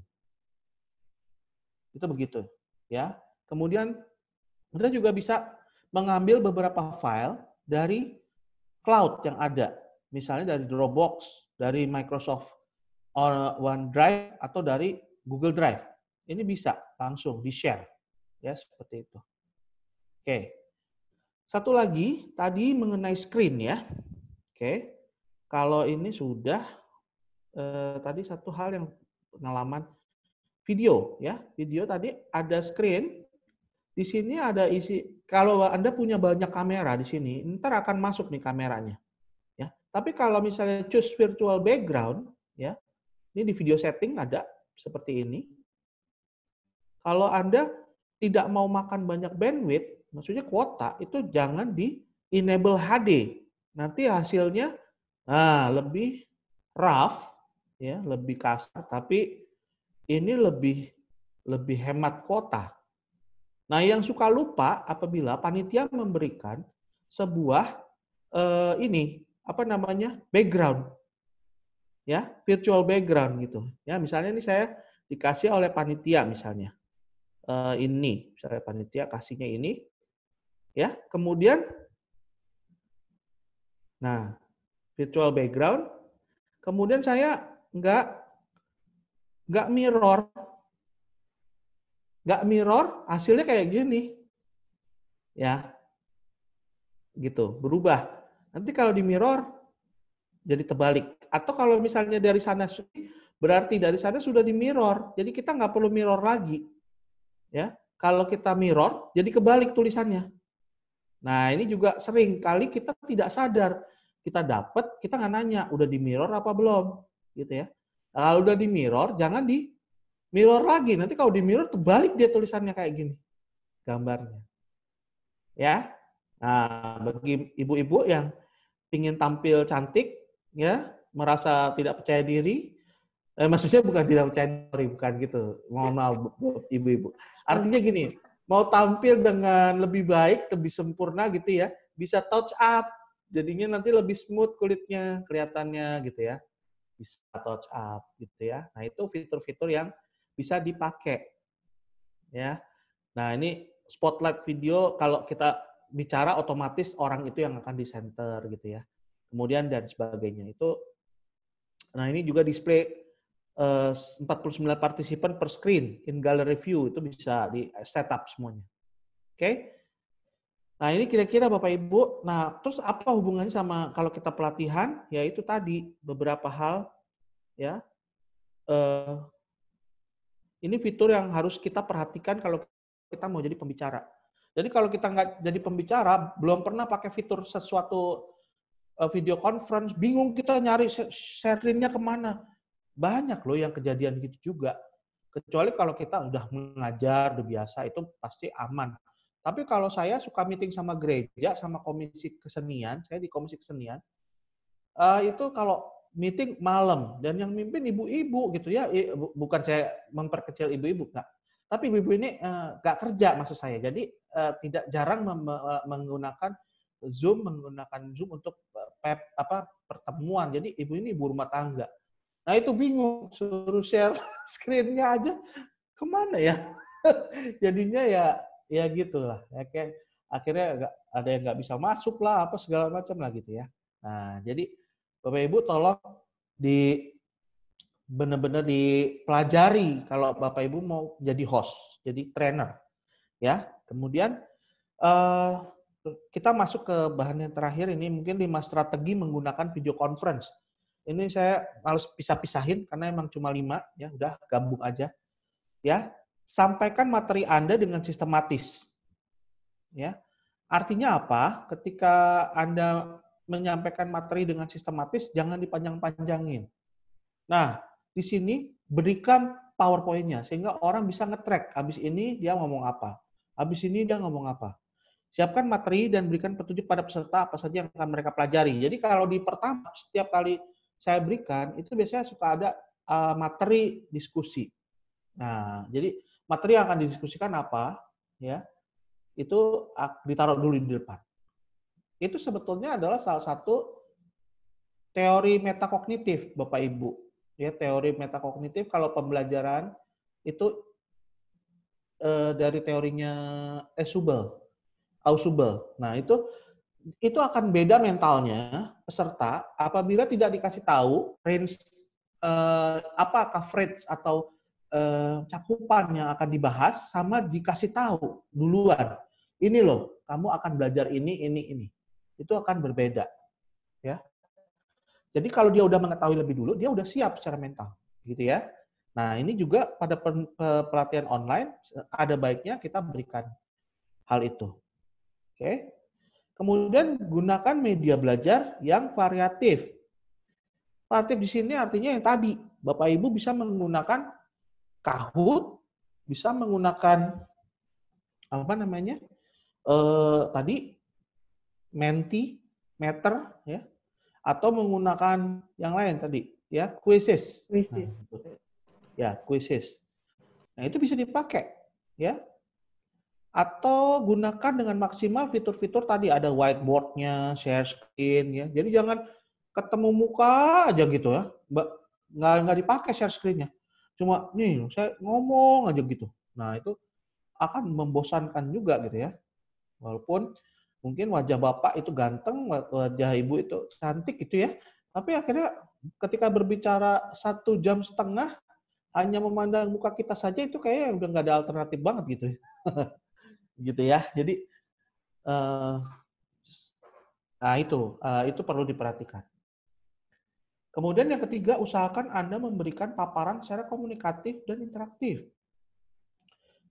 Itu begitu, ya. Kemudian kita juga bisa mengambil beberapa file dari cloud yang ada, misalnya dari Dropbox, dari Microsoft OneDrive atau dari Google Drive. Ini bisa langsung di-share, ya seperti itu. Oke. Satu lagi tadi mengenai screen ya. Oke. Kalau ini sudah tadi satu hal yang pengalaman video ya. Video tadi ada screen. Di sini ada isi, kalau Anda punya banyak kamera di sini, ntar akan masuk nih kameranya. Ya. Tapi kalau misalnya choose virtual background ya. Ini di video setting ada seperti ini. Kalau Anda tidak mau makan banyak bandwidth, maksudnya kuota, itu jangan di enable HD. Nanti hasilnya lebih rough, ya, lebih kasar, tapi ini lebih hemat kuota. Nah, yang suka lupa apabila panitia memberikan sebuah background. ya, virtual background gitu. Ya, misalnya ini saya dikasih oleh panitia misalnya. Ini, misalnya panitia kasihnya ini, ya. Kemudian, nah, virtual background. Kemudian saya nggak mirror, hasilnya kayak gini, ya, gitu, berubah. Nanti kalau di mirror jadi terbalik. Atau kalau misalnya dari sana, berarti dari sana sudah di mirror, jadi kita nggak perlu mirror lagi, ya. Kalau kita mirror, jadi kebalik tulisannya. Nah, ini juga sering kali kita tidak sadar. Kita dapat, kita nggak nanya, udah di mirror apa belum, gitu ya. Nah, kalau udah di mirror, jangan di mirror lagi. Nanti kalau di mirror, terbalik dia tulisannya kayak gini, gambarnya. Ya, nah bagi ibu-ibu yang ingin tampil cantik, ya, merasa tidak percaya diri, maksudnya bukan tidak percaya diri, bukan gitu. Mohon maaf, ibu-ibu. Artinya gini, mau tampil dengan lebih baik, lebih sempurna gitu ya, bisa touch up. Jadinya nanti lebih smooth kulitnya, kelihatannya gitu ya. Bisa touch up gitu ya. Nah, itu fitur-fitur yang bisa dipakai. Ya. Nah, ini spotlight video kalau kita bicara otomatis orang itu yang akan di center gitu ya. Kemudian dan sebagainya. Itu nah, ini juga display 49 partisipan per screen in gallery view, itu bisa di setup semuanya. Oke. Nah, ini kira-kira Bapak Ibu. Nah, terus apa hubungannya sama kalau kita pelatihan? Ya itu tadi beberapa hal ya. Ini fitur yang harus kita perhatikan kalau kita mau jadi pembicara. Jadi kalau kita nggak jadi pembicara, belum pernah pakai fitur sesuatu video conference, bingung kita nyari sharingnya kemana. Banyak loh yang kejadian gitu juga. Kecuali kalau kita udah mengajar, udah biasa, itu pasti aman. Tapi kalau saya suka meeting sama gereja, sama komisi kesenian, saya di komisi kesenian, itu kalau meeting malam, dan yang mimpin ibu-ibu gitu ya, bukan saya memperkecil ibu-ibu, enggak. Tapi ibu-ibu ini nggak kerja maksud saya, jadi tidak jarang menggunakan Zoom untuk pertemuan. Jadi ibu ini ibu rumah tangga. Nah itu bingung, suruh share screen-nya aja, kemana ya? Jadinya ya gitulah. Ya, kayak akhirnya ada yang nggak bisa masuk lah, apa segala macam lah gitu ya. Nah jadi Bapak Ibu tolong benar-benar dipelajari kalau Bapak Ibu mau jadi host, jadi trainer, ya. Kemudian kita masuk ke bahan yang terakhir ini, mungkin 5 strategi menggunakan video conference. Ini saya harus pisah-pisahin karena emang cuma 5, ya udah gabung aja. Ya, sampaikan materi Anda dengan sistematis. Ya. Artinya apa? Ketika Anda menyampaikan materi dengan sistematis, jangan dipanjang-panjangin. Nah, di sini berikan PowerPoint-nya sehingga orang bisa nge-track. Habis ini dia ngomong apa? Habis ini dia ngomong apa? Siapkan materi dan berikan petunjuk pada peserta apa saja yang akan mereka pelajari. Jadi kalau di pertama, setiap kali saya berikan, itu biasanya suka ada materi diskusi. Nah, jadi materi yang akan didiskusikan apa, ya, itu ditaruh dulu di depan. Itu sebetulnya adalah salah satu teori metakognitif, Bapak Ibu. Ya, teori metakognitif kalau pembelajaran itu dari teorinya Ausubel. Nah, itu akan beda mentalnya peserta apabila tidak dikasih tahu range apa coverage atau cakupan yang akan dibahas sama dikasih tahu duluan. Ini loh, kamu akan belajar ini. Itu akan berbeda. Ya. Jadi kalau dia udah mengetahui lebih dulu, dia udah siap secara mental, gitu ya. Nah, ini juga pada pelatihan online ada baiknya kita berikan hal itu. Oke. Kemudian gunakan media belajar yang variatif. Variatif di sini artinya yang tadi, Bapak Ibu bisa menggunakan Kahoot, bisa menggunakan tadi Mentimeter, ya, atau menggunakan yang lain tadi, ya, Quizzes. Ya, Quizzes. Nah, itu bisa dipakai, ya. Atau gunakan dengan maksimal fitur-fitur tadi, ada whiteboard-nya, share screen, ya. Jadi jangan ketemu muka aja gitu ya. nggak dipakai share screen-nya. Cuma nih saya ngomong aja gitu. Nah itu akan membosankan juga gitu ya. Walaupun mungkin wajah bapak itu ganteng, wajah ibu itu cantik gitu ya. Tapi akhirnya ketika berbicara 1,5 jam hanya memandang muka kita saja itu kayaknya udah nggak ada alternatif banget gitu. Gitu ya. Jadi nah itu perlu diperhatikan. Kemudian yang ketiga, usahakan Anda memberikan paparan secara komunikatif dan interaktif.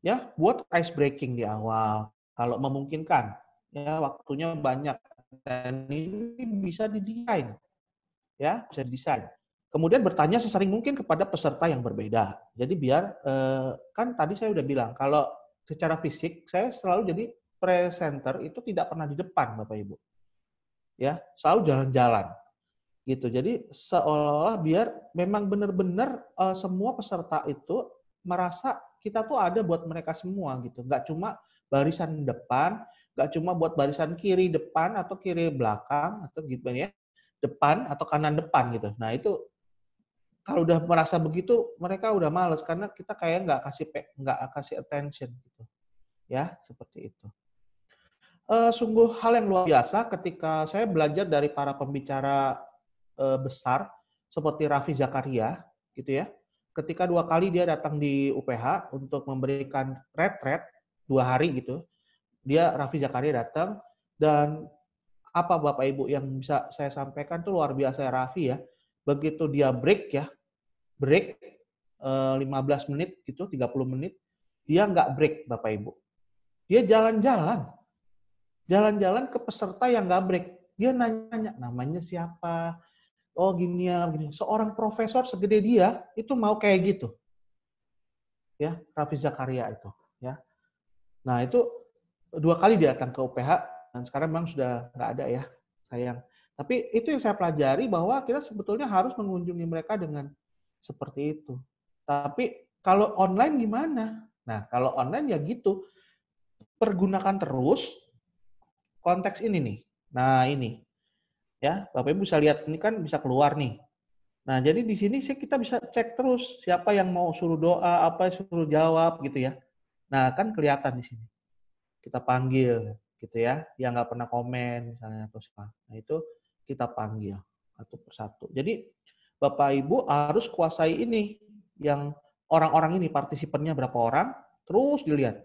Ya, buat ice breaking di awal kalau memungkinkan. Ya, waktunya banyak dan ini bisa didesain. Ya, bisa didesain. Kemudian bertanya sesering mungkin kepada peserta yang berbeda. Jadi biar kan tadi saya udah bilang kalau secara fisik saya selalu jadi presenter itu tidak pernah di depan Bapak Ibu. Ya, selalu jalan-jalan. Gitu. Jadi seolah-olah biar memang benar-benar semua peserta itu merasa kita tuh ada buat mereka semua gitu. Nggak cuma barisan depan, nggak cuma buat barisan kiri depan atau kiri belakang atau gitu ya, depan atau kanan depan gitu. Nah itu kalau udah merasa begitu mereka udah males karena kita kayak nggak kasih attention gitu. Ya seperti itu. Sungguh hal yang luar biasa ketika saya belajar dari para pembicara besar seperti Raffi Zakaria gitu ya. Ketika 2 kali dia datang di UPH untuk memberikan retret 2 hari gitu. Raffi Zakaria datang dan apa Bapak Ibu yang bisa saya sampaikan tuh luar biasa Raffi ya. Begitu dia break 15 menit gitu, 30 menit, dia nggak break Bapak Ibu. Dia jalan-jalan ke peserta yang nggak break. Dia nanya namanya siapa, oh gini ya, begini. Seorang profesor segede dia itu mau kayak gitu, ya Raffi Zakaria itu, ya. Nah itu 2 kali dia datang ke UPH dan sekarang memang sudah nggak ada ya, sayang. Tapi itu yang saya pelajari bahwa kita sebetulnya harus mengunjungi mereka dengan seperti itu. Tapi kalau online gimana? Nah kalau online ya gitu, pergunakan terus konteks ini nih. Nah ini. Ya, Bapak Ibu bisa lihat ini kan bisa keluar nih. Nah, jadi di sini kita bisa cek terus siapa yang mau suruh doa, apa suruh jawab gitu ya. Nah, kan kelihatan di sini. Kita panggil gitu ya, yang nggak pernah komen misalnya atau apa. Nah, itu kita panggil satu persatu. Jadi Bapak Ibu harus kuasai ini yang orang-orang ini partisipannya berapa orang, terus dilihat.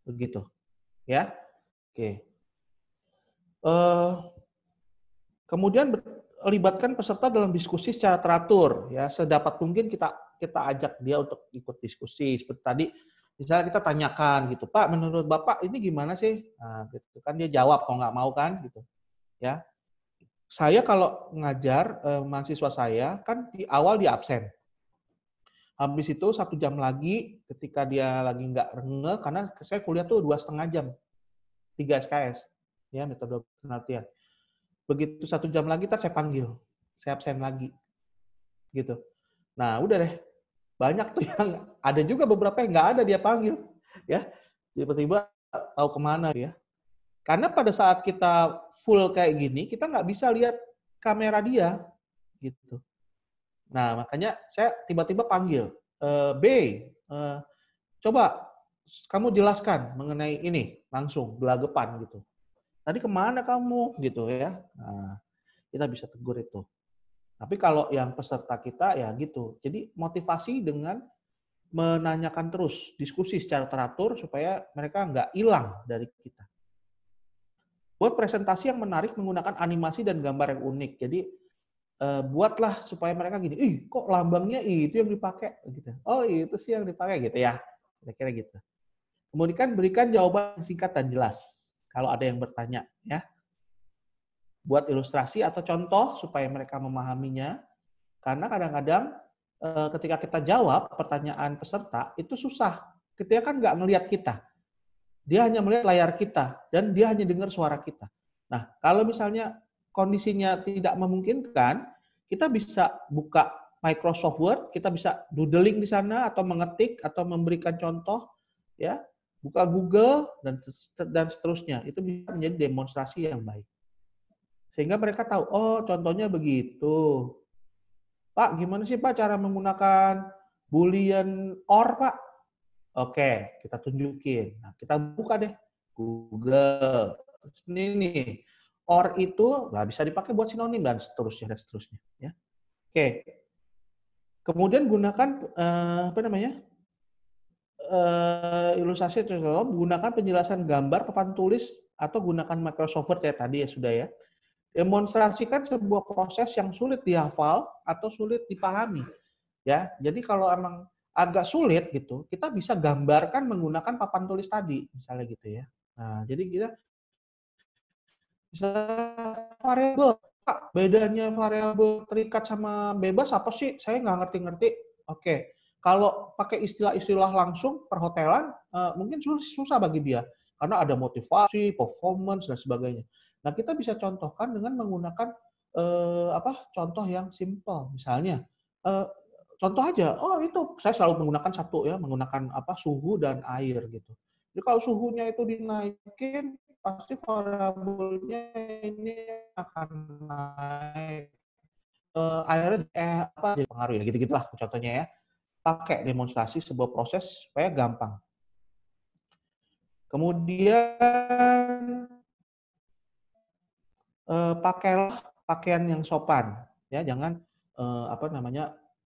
Begitu. Ya. Oke. Kemudian libatkan peserta dalam diskusi secara teratur, ya sedapat mungkin kita ajak dia untuk ikut diskusi. Seperti tadi, misalnya kita tanyakan gitu, Pak, menurut Bapak ini gimana sih? Nah, gitu kan dia jawab, kalau nggak mau kan, gitu. Ya, saya kalau ngajar mahasiswa saya kan di awal dia absen. Habis itu 1 jam lagi, ketika dia lagi nggak renge, karena saya kuliah tuh 2,5 jam, 3 SKS, ya metode penelitian. Begitu 1 jam lagi, saya panggil. Saya absen lagi. Gitu. Nah, udah deh. Banyak tuh yang ada juga beberapa yang nggak ada dia panggil. Ya, tiba-tiba tahu kemana ya. Karena pada saat kita full kayak gini, kita nggak bisa lihat kamera dia. Gitu. Nah, makanya saya tiba-tiba panggil. Coba kamu jelaskan mengenai ini. Langsung, gelagapan gitu. Tadi kemana kamu gitu ya. Nah, kita bisa tegur itu. Tapi kalau yang peserta kita ya gitu. Jadi motivasi dengan menanyakan terus, diskusi secara teratur supaya mereka nggak hilang dari kita. Buat presentasi yang menarik menggunakan animasi dan gambar yang unik. Jadi buatlah supaya mereka gini, ih kok lambangnya itu yang dipakai gitu. Oh itu sih yang dipakai gitu ya. Kira-kira gitu. Kemudian berikan jawaban singkat dan jelas. Kalau ada yang bertanya, ya. Buat ilustrasi atau contoh supaya mereka memahaminya. Karena kadang-kadang ketika kita jawab pertanyaan peserta, itu susah. Ketika kan nggak ngelihat kita. Dia hanya melihat layar kita, dan dia hanya dengar suara kita. Nah, kalau misalnya kondisinya tidak memungkinkan, kita bisa buka Microsoft Word, kita bisa doodling di sana, atau mengetik, atau memberikan contoh, ya. Buka Google, dan seterusnya. Itu bisa menjadi demonstrasi yang baik. Sehingga mereka tahu, oh contohnya begitu. Pak, gimana sih Pak cara menggunakan Boolean OR, Pak? Oke, kita tunjukin. Nah, kita buka deh Google. Ini nih, OR itu bisa dipakai buat sinonim dan seterusnya. Ya. Oke. Kemudian gunakan ilustrasi atau gunakan penjelasan gambar, papan tulis, atau gunakan Microsoft Word ya tadi ya sudah ya. Demonstrasikan sebuah proses yang sulit dihafal atau sulit dipahami. Ya, jadi kalau emang agak sulit gitu, kita bisa gambarkan menggunakan papan tulis tadi, misalnya gitu ya. Nah, jadi kita bisa variabel. Pak, bedanya variabel terikat sama bebas apa sih? Saya nggak ngerti-ngerti. Oke, kalau pakai istilah-istilah langsung perhotelan, mungkin susah bagi dia. Karena ada motivasi, performance, dan sebagainya. Nah, kita bisa contohkan dengan menggunakan contoh yang simple. Misalnya, contoh aja, itu saya selalu menggunakan satu ya, menggunakan suhu dan air gitu. Jadi kalau suhunya itu dinaikin, pasti variabelnya ini akan naik. Airnya jadi pengaruh ya, gitu-gitulah contohnya ya. Pakai demonstrasi sebuah proses supaya gampang. Kemudian pakailah pakaian yang sopan ya, jangan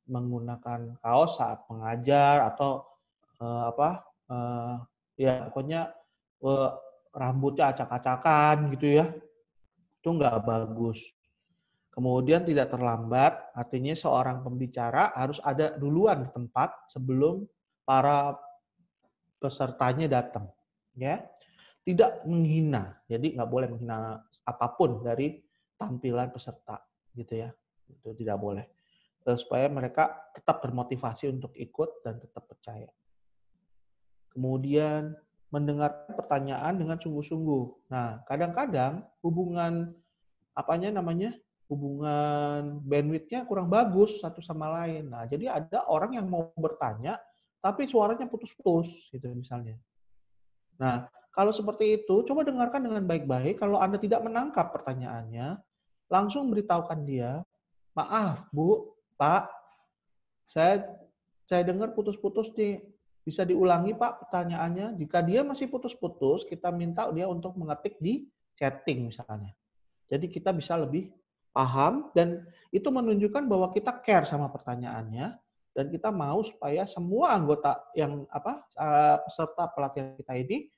menggunakan kaos saat mengajar atau ya pokoknya rambutnya acak-acakan gitu ya, itu nggak bagus. Kemudian tidak terlambat, artinya seorang pembicara harus ada duluan di tempat sebelum para pesertanya datang. Ya, tidak menghina, jadi nggak boleh menghina apapun dari tampilan peserta, gitu ya, itu tidak boleh, supaya mereka tetap termotivasi untuk ikut dan tetap percaya. Kemudian mendengar pertanyaan dengan sungguh-sungguh. Nah, kadang-kadang hubungan hubungan bandwidth-nya kurang bagus satu sama lain. Nah, jadi ada orang yang mau bertanya, tapi suaranya putus-putus, gitu misalnya. Nah, kalau seperti itu, coba dengarkan dengan baik-baik. Kalau Anda tidak menangkap pertanyaannya, langsung beritahukan dia, maaf Bu, Pak, saya dengar putus-putus nih. Bisa diulangi Pak pertanyaannya. Jika dia masih putus-putus, kita minta dia untuk mengetik di chatting misalnya. Jadi kita bisa lebih paham dan itu menunjukkan bahwa kita care sama pertanyaannya dan kita mau supaya semua anggota yang peserta pelatihan kita ini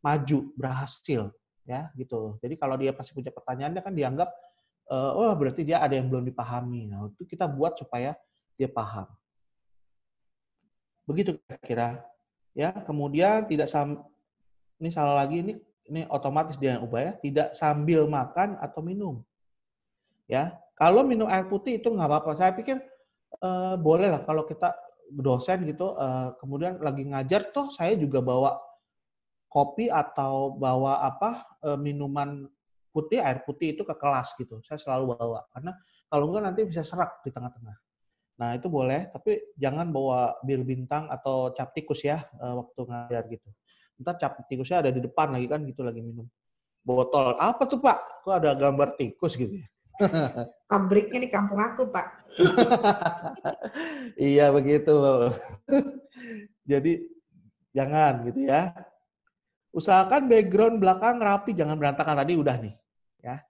maju, berhasil ya gitu. Jadi kalau dia pasti punya pertanyaan dia kan dianggap berarti dia ada yang belum dipahami. Nah, itu kita buat supaya dia paham. Begitu kira-kira. Ya, kemudian ini salah lagi ini otomatis dia yang ubah ya, tidak sambil makan atau minum. Ya, kalau minum air putih itu nggak apa-apa. Saya pikir boleh lah kalau kita dosen gitu, kemudian lagi ngajar toh saya juga bawa kopi atau bawa minuman putih, air putih itu ke kelas gitu. Saya selalu bawa karena kalau enggak nanti bisa serak di tengah-tengah. Nah, itu boleh, tapi jangan bawa bir bintang atau cap tikus ya waktu ngajar gitu. Ntar cap tikusnya ada di depan lagi kan gitu, lagi minum. Botol, apa tuh Pak? Kok ada gambar tikus gitu ya? Pabriknya di kampung aku, Pak. Iya, begitu. Jadi, jangan gitu ya. Usahakan background belakang rapi, jangan berantakan. Tadi udah nih. Ya.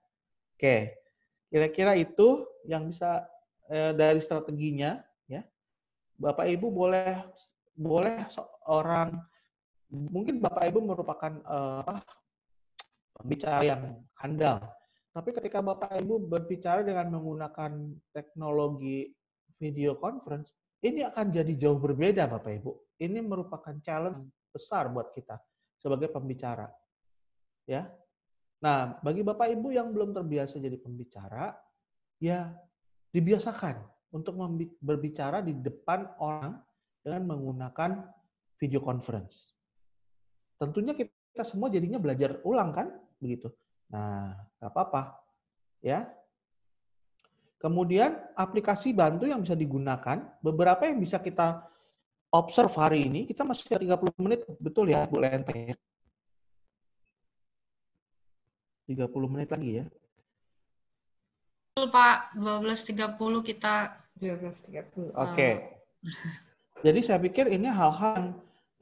Oke, kira-kira itu yang bisa dari strateginya. Ya. Bapak Ibu boleh seorang, mungkin Bapak Ibu merupakan pembicara yang handal. Tapi ketika Bapak Ibu berbicara dengan menggunakan teknologi video conference, ini akan jadi jauh berbeda Bapak Ibu. Ini merupakan challenge besar buat kita sebagai pembicara. Ya. Nah, bagi Bapak Ibu yang belum terbiasa jadi pembicara, ya dibiasakan untuk berbicara di depan orang dengan menggunakan video conference. Tentunya kita semua jadinya belajar ulang kan, begitu. Nah, nggak apa-apa, ya. Kemudian aplikasi bantu yang bisa digunakan, beberapa yang bisa kita observe hari ini, kita masih 30 menit, betul ya Bu Lente? 30 menit lagi ya. Betul Pak, 12.30 kita 12.30. Oke. Jadi saya pikir ini hal-hal yang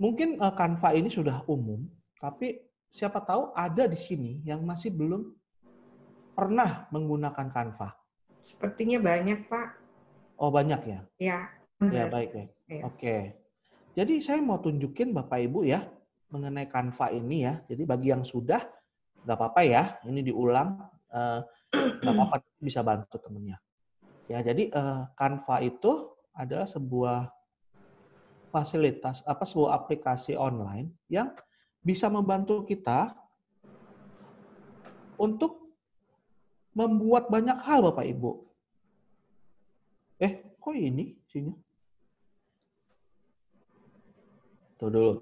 mungkin Canva ini sudah umum, tapi siapa tahu ada di sini yang masih belum pernah menggunakan Canva. Sepertinya banyak, Pak. Oh, banyak ya? Ya. Ya, baik. Ya. Oke. Jadi saya mau tunjukin Bapak Ibu ya, mengenai Canva ini ya. Jadi bagi yang sudah, nggak apa-apa ya, ini diulang, nggak apa-apa, bisa bantu temennya. Ya, jadi Canva itu adalah sebuah fasilitas, sebuah aplikasi online yang bisa membantu kita untuk membuat banyak hal, Bapak Ibu. Kok ini sini? Tuh dulu.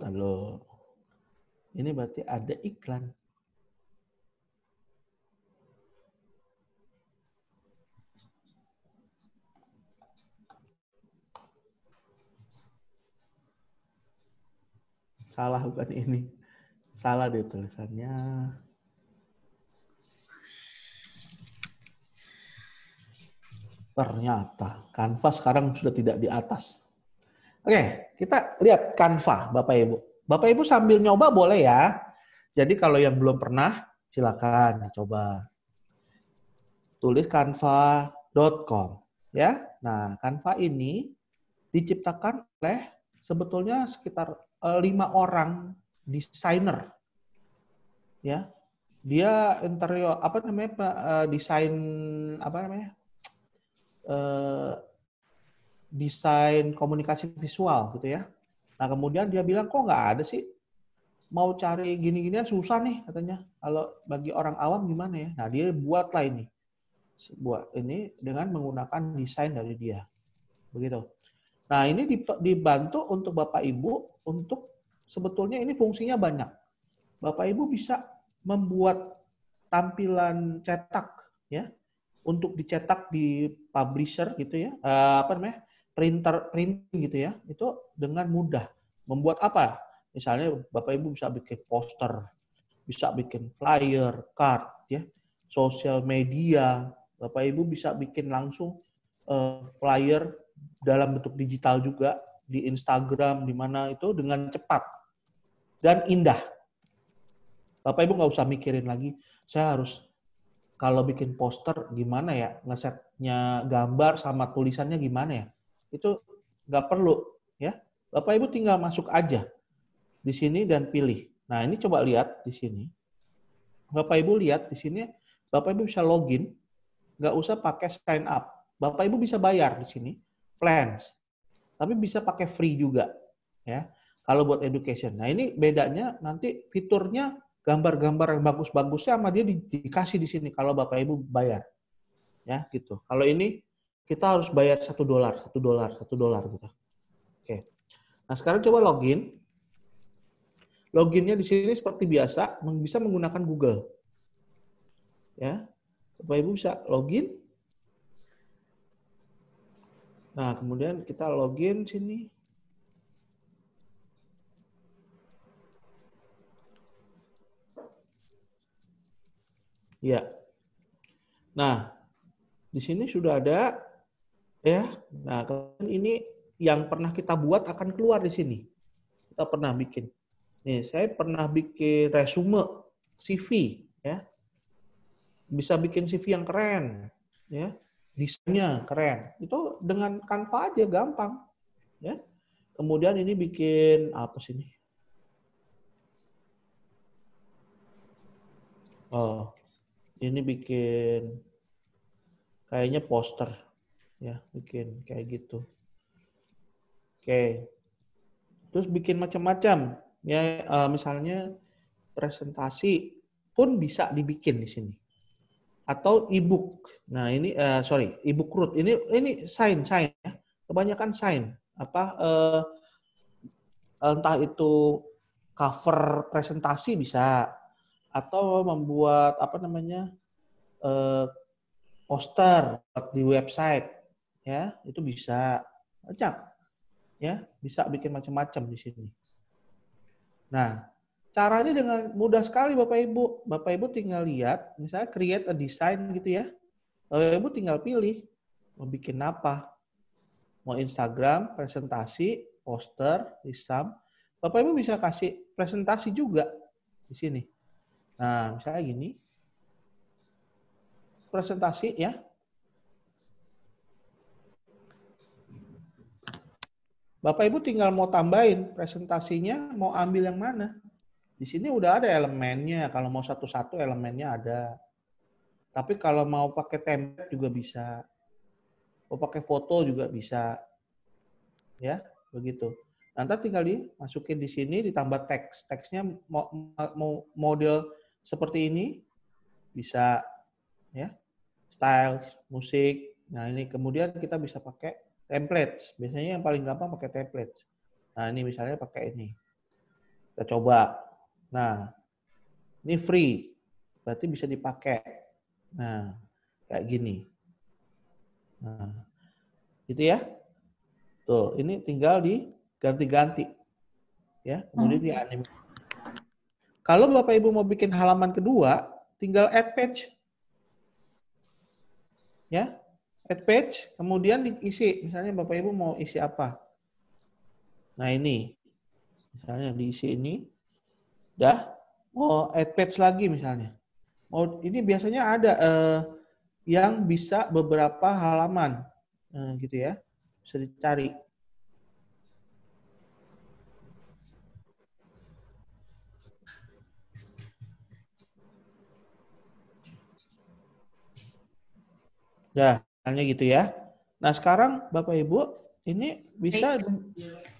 Ini berarti ada iklan. Salah bukan ini. Salah deh tulisannya. Ternyata Canva sekarang sudah tidak di atas. Oke, kita lihat Canva, Bapak Ibu. Bapak Ibu sambil nyoba boleh ya. Jadi kalau yang belum pernah, silakan dicoba. Tulis canva.com ya. Nah, Canva ini diciptakan oleh sebetulnya sekitar 5 orang desainer. Ya. Dia interior desain desain komunikasi visual gitu ya. Nah kemudian dia bilang kok nggak ada sih, mau cari gini-ginian susah nih katanya. Kalau bagi orang awam gimana ya? Nah dia buatlah ini dengan menggunakan desain dari dia, begitu. Nah ini dibantu untuk Bapak Ibu untuk sebetulnya ini fungsinya banyak. Bapak Ibu bisa membuat tampilan cetak ya. Untuk dicetak di publisher gitu ya, printing gitu ya, itu dengan mudah. Membuat apa? Misalnya Bapak Ibu bisa bikin poster, bisa bikin flyer, card, ya, sosial media. Bapak Ibu bisa bikin langsung flyer dalam bentuk digital juga di Instagram, di mana itu dengan cepat dan indah. Bapak Ibu nggak usah mikirin lagi, saya harus kalau bikin poster gimana ya, ngesetnya gambar sama tulisannya gimana ya, itu nggak perlu ya. Bapak Ibu tinggal masuk aja di sini dan pilih. Nah ini coba lihat di sini. Bapak Ibu lihat di sini, Bapak Ibu bisa login, nggak usah pakai sign up. Bapak Ibu bisa bayar di sini, plans, tapi bisa pakai free juga ya. Kalau buat education. Nah ini bedanya nanti fiturnya. Gambar-gambar yang bagus-bagusnya sama dia dikasih di sini kalau Bapak Ibu bayar. Ya, gitu. Kalau ini kita harus bayar $1 gitu. Oke. Nah, sekarang coba login. Loginnya di sini seperti biasa, bisa menggunakan Google. Ya. Bapak Ibu bisa login. Nah, kemudian kita login sini. Ya. Nah, di sini sudah ada ya. Nah, ini yang pernah kita buat akan keluar di sini. Kita pernah bikin. Nih, saya pernah bikin resume CV ya. Bisa bikin CV yang keren ya. Desainnya keren. Itu dengan Canva aja gampang ya. Kemudian ini bikin apa sih ini? Oh. Ini bikin kayaknya poster ya, bikin kayak gitu. Oke. Terus bikin macam-macam ya, misalnya presentasi pun bisa dibikin di sini. Atau ebook. Nah, ini ebook root. Ini sign ya. Kebanyakan sign entah itu cover presentasi bisa, atau membuat poster di website ya, itu bisa banyak ya, bisa bikin macam-macam di sini. Nah, caranya dengan mudah sekali Bapak Ibu. Bapak Ibu tinggal lihat, misalnya create a design gitu ya. Bapak Ibu tinggal pilih mau bikin apa. Mau Instagram, presentasi, poster, lisam. Bapak Ibu bisa kasih presentasi juga di sini. Nah, misalnya gini. Presentasi ya. Bapak Ibu tinggal mau tambahin presentasinya, mau ambil yang mana. Di sini udah ada elemennya. Kalau mau satu-satu elemennya ada. Tapi kalau mau pakai template juga bisa. Mau pakai foto juga bisa. Ya, begitu. Nanti tinggal dimasukin di sini, ditambah teks. Teksnya mau model seperti ini, bisa. Ya, styles, musik. Nah, ini kemudian kita bisa pakai templates. Biasanya yang paling gampang pakai templates. Nah, ini misalnya pakai ini. Kita coba. Nah, ini free. Berarti bisa dipakai. Nah, kayak gini. Nah, gitu ya. Tuh, ini tinggal diganti-ganti. Ya, kemudian di-animate. Kalau Bapak Ibu mau bikin halaman kedua, tinggal add page. Ya, add page, kemudian diisi. Misalnya Bapak Ibu mau isi apa? Nah, ini. Misalnya diisi ini. Dah, mau add page lagi misalnya. Ini biasanya ada yang bisa beberapa halaman. Gitu ya. Bisa dicari. Nah, misalnya gitu ya. Nah, sekarang Bapak Ibu, ini bisa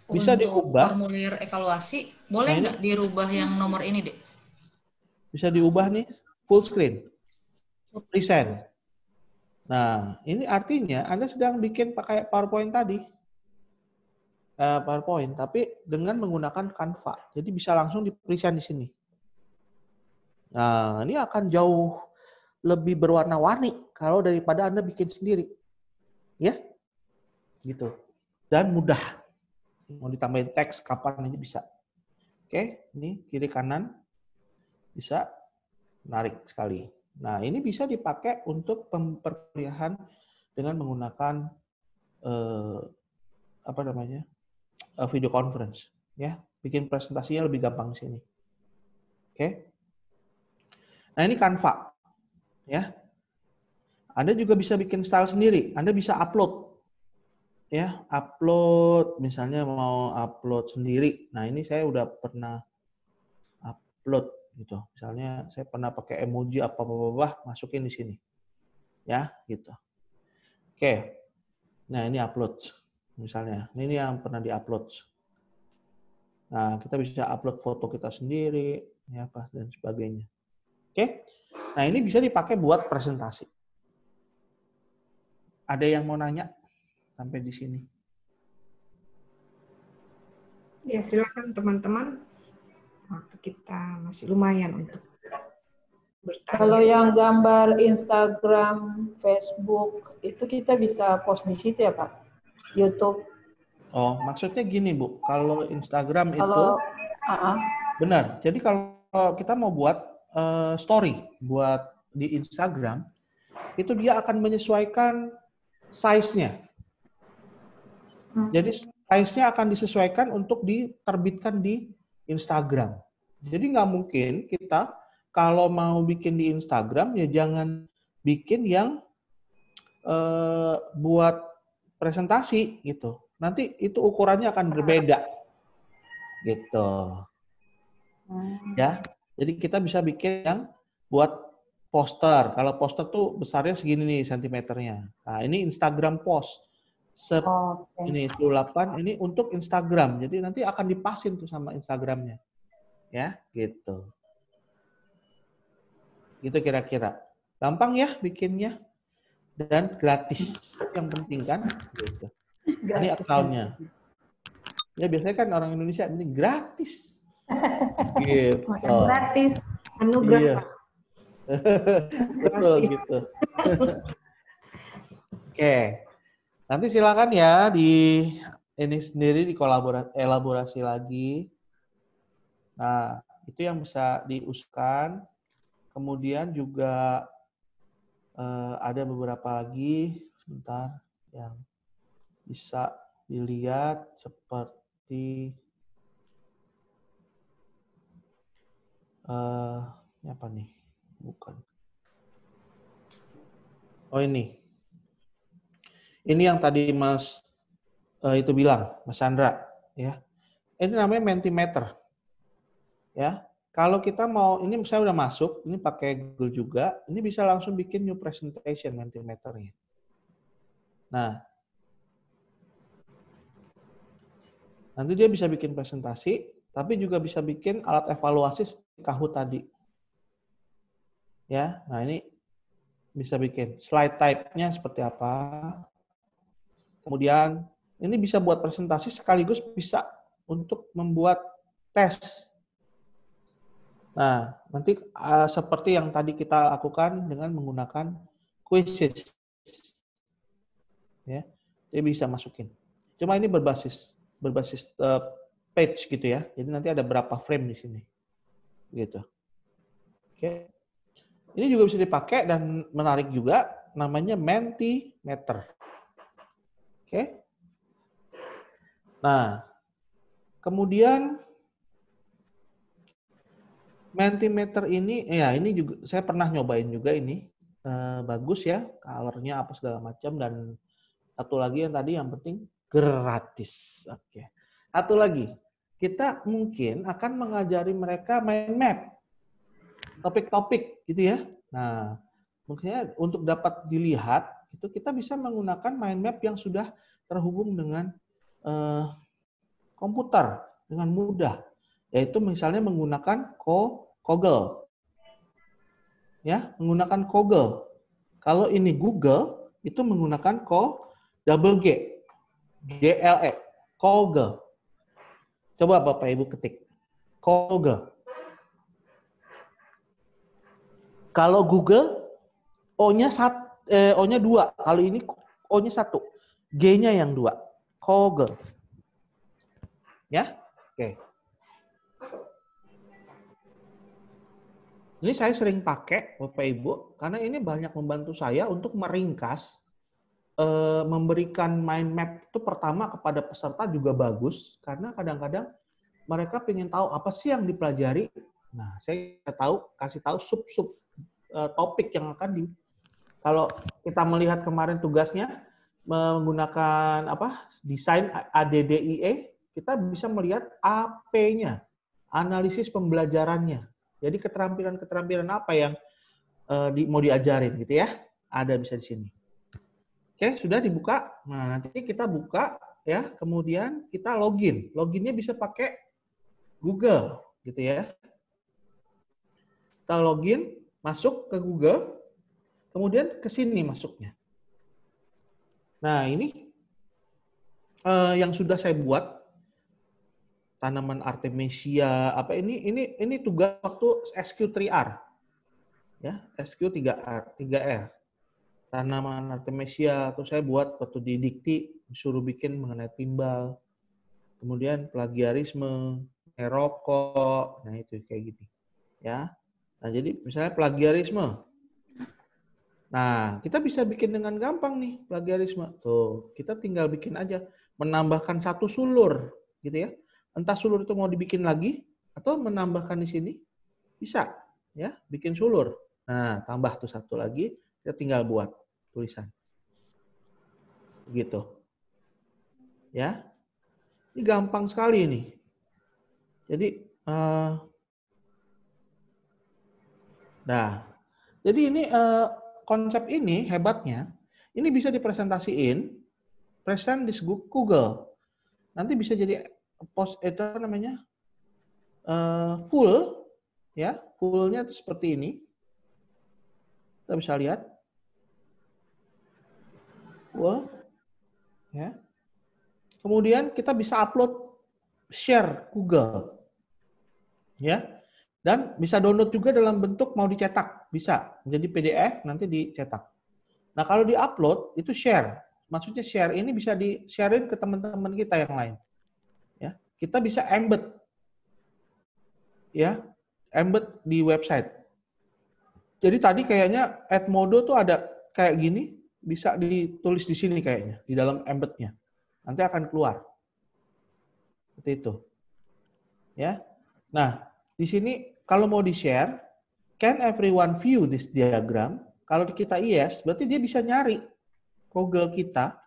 Untuk diubah. Formulir evaluasi, boleh nggak dirubah yang nomor ini, Dek? Bisa diubah nih, full screen. Present. Nah, ini artinya Anda sedang bikin pakai PowerPoint tadi. PowerPoint, tapi dengan menggunakan Canva. Jadi bisa langsung di-present di sini. Nah, ini akan jauh lebih berwarna-warni kalau daripada Anda bikin sendiri. Ya? Gitu. Dan mudah. Mau ditambahin teks kapan aja bisa. Oke, ini kiri kanan bisa menarik sekali. Nah, ini bisa dipakai untuk perkuliahan dengan menggunakan video conference, ya. Bikin presentasinya lebih gampang di sini. Oke. Nah, ini Canva. Ya. Anda juga bisa bikin style sendiri. Anda bisa upload. Ya, upload misalnya mau upload sendiri. Nah, ini saya udah pernah upload gitu. Misalnya saya pernah pakai emoji apa-apa masukin di sini. Ya, gitu. Oke. Nah, ini upload misalnya. Ini yang pernah di-upload. Nah, kita bisa upload foto kita sendiri, ya apa dan sebagainya. Oke. Nah, ini bisa dipakai buat presentasi. Ada yang mau nanya sampai di sini? Ya, silakan teman-teman. Waktu kita masih lumayan untuk bertanya. Kalau yang gambar Instagram, Facebook, itu kita bisa post di situ ya, Pak? YouTube. Oh, maksudnya gini, Bu. Kalau Instagram Kalau, itu, benar. Jadi kalau kita mau buat story buat di Instagram, itu dia akan menyesuaikan size-nya. Jadi size-nya akan disesuaikan untuk diterbitkan di Instagram. Jadi nggak mungkin kita kalau mau bikin di Instagram ya jangan bikin yang buat presentasi gitu. Nanti itu ukurannya akan berbeda gitu. Ya. Jadi kita bisa bikin yang buat poster. Kalau poster tuh besarnya segini nih sentimeternya. Nah, ini Instagram post. Ini 28 ini untuk Instagram. Jadi nanti akan dipasin tuh sama Instagramnya. Ya, gitu. Gitu kira-kira. Gampang ya bikinnya. Dan gratis. Yang penting kan gitu. Ini account-nya. Ya biasanya kan orang Indonesia ini gratis. Gitu. Gratis. Anugerah. Iya. Betul gitu. Oke. Nanti silakan ya di ini sendiri elaborasi lagi. Nah, itu yang bisa diusulkan. Kemudian juga ada beberapa lagi sebentar yang bisa dilihat seperti ini apa nih? Bukan. Oh ini. Ini yang tadi Mas itu bilang, Mas Chandra, ya. Ini namanya Mentimeter. Ya. Kalau kita mau, ini saya udah masuk, ini pakai Google juga, ini bisa langsung bikin new presentation Mentimeternya. Nah, nanti dia bisa bikin presentasi, tapi juga bisa bikin alat evaluasi seperti Kahoot tadi. Ya, nah ini bisa bikin slide type-nya seperti apa. Kemudian ini bisa buat presentasi sekaligus bisa untuk membuat tes. Nah, nanti seperti yang tadi kita lakukan dengan menggunakan quizzes. Ya, dia bisa masukin. Cuma ini berbasis page gitu ya. Jadi nanti ada berapa frame di sini. Gitu. Oke. Ini juga bisa dipakai dan menarik juga, namanya Mentimeter. Oke. Nah, kemudian Mentimeter ini, ya ini juga saya pernah nyobain juga ini, bagus ya, color-nya apa segala macam, dan satu lagi yang tadi yang penting gratis. Oke. Satu lagi, kita mungkin akan mengajari mereka mind map. Topik-topik gitu ya. Nah, mungkin untuk dapat dilihat itu kita bisa menggunakan mind map yang sudah terhubung dengan komputer dengan mudah, yaitu misalnya menggunakan Google. Ya, menggunakan Google. Kalau ini Google itu menggunakan double G, GLE, Google. Coba Bapak Ibu ketik Google. Kalau Google, O-nya 2. Kalau ini O-nya 1. G-nya yang 2. Google. Ya? Oke. Ini saya sering pakai, Bapak Ibu, karena ini banyak membantu saya untuk meringkas, memberikan mind map itu pertama kepada peserta juga bagus, karena kadang-kadang mereka ingin tahu apa sih yang dipelajari. Nah, saya kasih tahu sub-sub topik yang akan kalau kita melihat kemarin tugasnya menggunakan desain ADDIE, kita bisa melihat AP-nya, analisis pembelajarannya. Jadi keterampilan-keterampilan apa yang mau diajarin gitu ya, ada bisa di sini. Oke, sudah dibuka. Nah, nanti kita buka ya, kemudian kita login. Loginnya bisa pakai Google gitu ya. Kita login, masuk ke Google, kemudian ke sini masuknya. Nah, ini yang sudah saya buat, tanaman artemisia, ini tugas waktu SQ3R. Ya, SQ3R. Tanaman artemisia, atau saya buat waktu di dikti, disuruh bikin mengenai timbal. Kemudian plagiarisme, rokok, nah itu kayak gini. Ya. Nah, jadi misalnya plagiarisme. Nah, kita bisa bikin dengan gampang nih plagiarisme. Tuh, kita tinggal bikin aja, menambahkan satu sulur, gitu ya. Entah sulur itu mau dibikin lagi atau menambahkan di sini, bisa, ya, bikin sulur. Nah, tambah tuh satu lagi, kita tinggal buat tulisan, gitu. Ya, ini gampang sekali nih. Jadi, nah, jadi ini konsep ini hebatnya, ini bisa dipresentasiin, present di Google. Nanti bisa jadi post itu namanya full, ya, fullnya itu seperti ini. Kita bisa lihat, ya. Kemudian kita bisa upload, share Google, ya. Dan bisa download juga dalam bentuk mau dicetak, bisa menjadi PDF nanti dicetak. Nah, kalau di-upload itu share. Maksudnya share ini bisa di-sharein ke teman-teman kita yang lain. Ya, kita bisa embed. Ya, embed di website. Jadi tadi kayaknya Edmodo tuh ada kayak gini, bisa ditulis di sini kayaknya, di dalam embednya. Nanti akan keluar. Seperti itu. Ya. Nah, di sini kalau mau di-share, can everyone view this diagram? Kalau kita yes, berarti dia bisa nyari Kogel kita,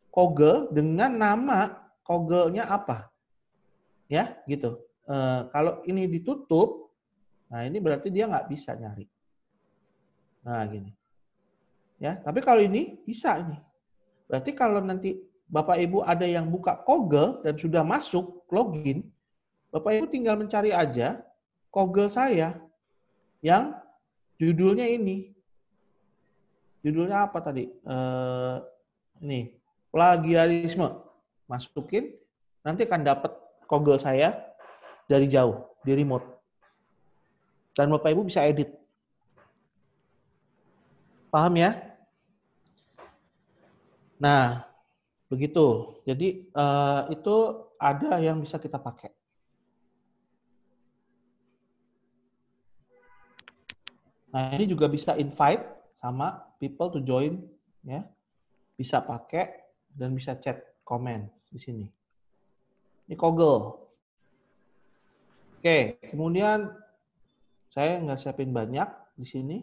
Kogel dengan nama Kogelnya apa. Ya, gitu. Kalau ini ditutup, nah ini berarti dia nggak bisa nyari. Nah, gini. Ya, tapi kalau ini bisa ini. Berarti kalau nanti Bapak Ibu ada yang buka Kogel dan sudah masuk login, Bapak Ibu tinggal mencari aja Kogel saya yang judulnya ini. Judulnya apa tadi? Ini, plagiarisme. Masukin, nanti akan dapat Kogel saya dari jauh, di remote. Dan Bapak Ibu bisa edit. Paham ya? Nah, begitu. Jadi itu ada yang bisa kita pakai. Nah, ini juga bisa invite sama people to join, ya. Bisa pakai dan bisa chat komen di sini. Ini Kogel. Oke, kemudian saya nggak siapin banyak di sini.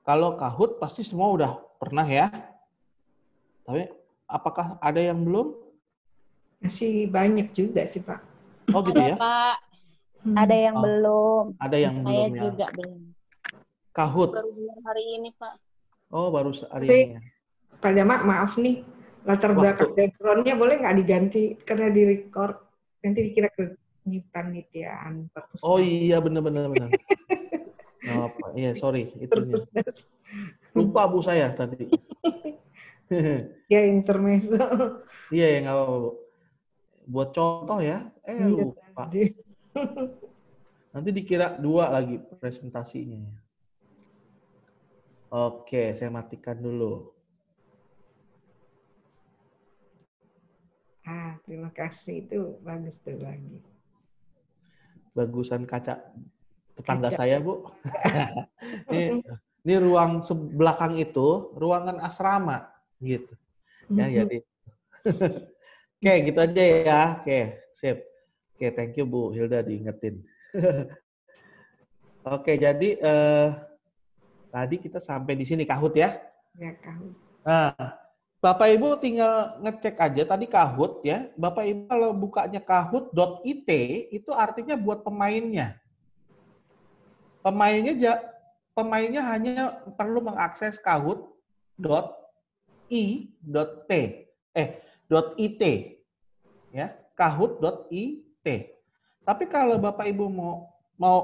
Kalau Kahoot pasti semua udah pernah ya. Tapi apakah ada yang belum? Masih banyak juga sih, Pak. Oh gitu ya? Pak. Ada yang belum. Ada yang Saya belum ya. juga belum. Kahoot. Baru hari ini, Pak. Oh, baru hari Tapi, ini ya. Pak Dama, maaf nih. Latar belakang background-nya boleh nggak diganti karena di-record. Nanti dikira ke panitiaan perpusnas. Oh iya, benar. Oh, iya, sorry. Itunya. Lupa Bu saya tadi. Ya, intermezzo. Iya, ya nggak apa-apa, Bu. Buat contoh ya, lupa. Nanti dikira 2 lagi presentasinya. Oke, saya matikan dulu. Terima kasih. Itu bagus tuh lagi. Bagusan kaca tetangga saya, Bu. Ini ruang belakang itu ruangan asrama gitu. Ya, jadi. Oke, gitu aja ya. Oke, sip. Oke, thank you Bu Hilda diingetin. Oke, jadi tadi kita sampai di sini Kahoot ya. Ya, Kahoot. Nah, Bapak Ibu tinggal ngecek aja tadi Kahoot ya. Bapak Ibu kalau bukanya kahoot.it itu artinya buat pemainnya. Pemainnya hanya perlu mengakses kahoot.it ya, kahoot.it. Tapi kalau Bapak Ibu mau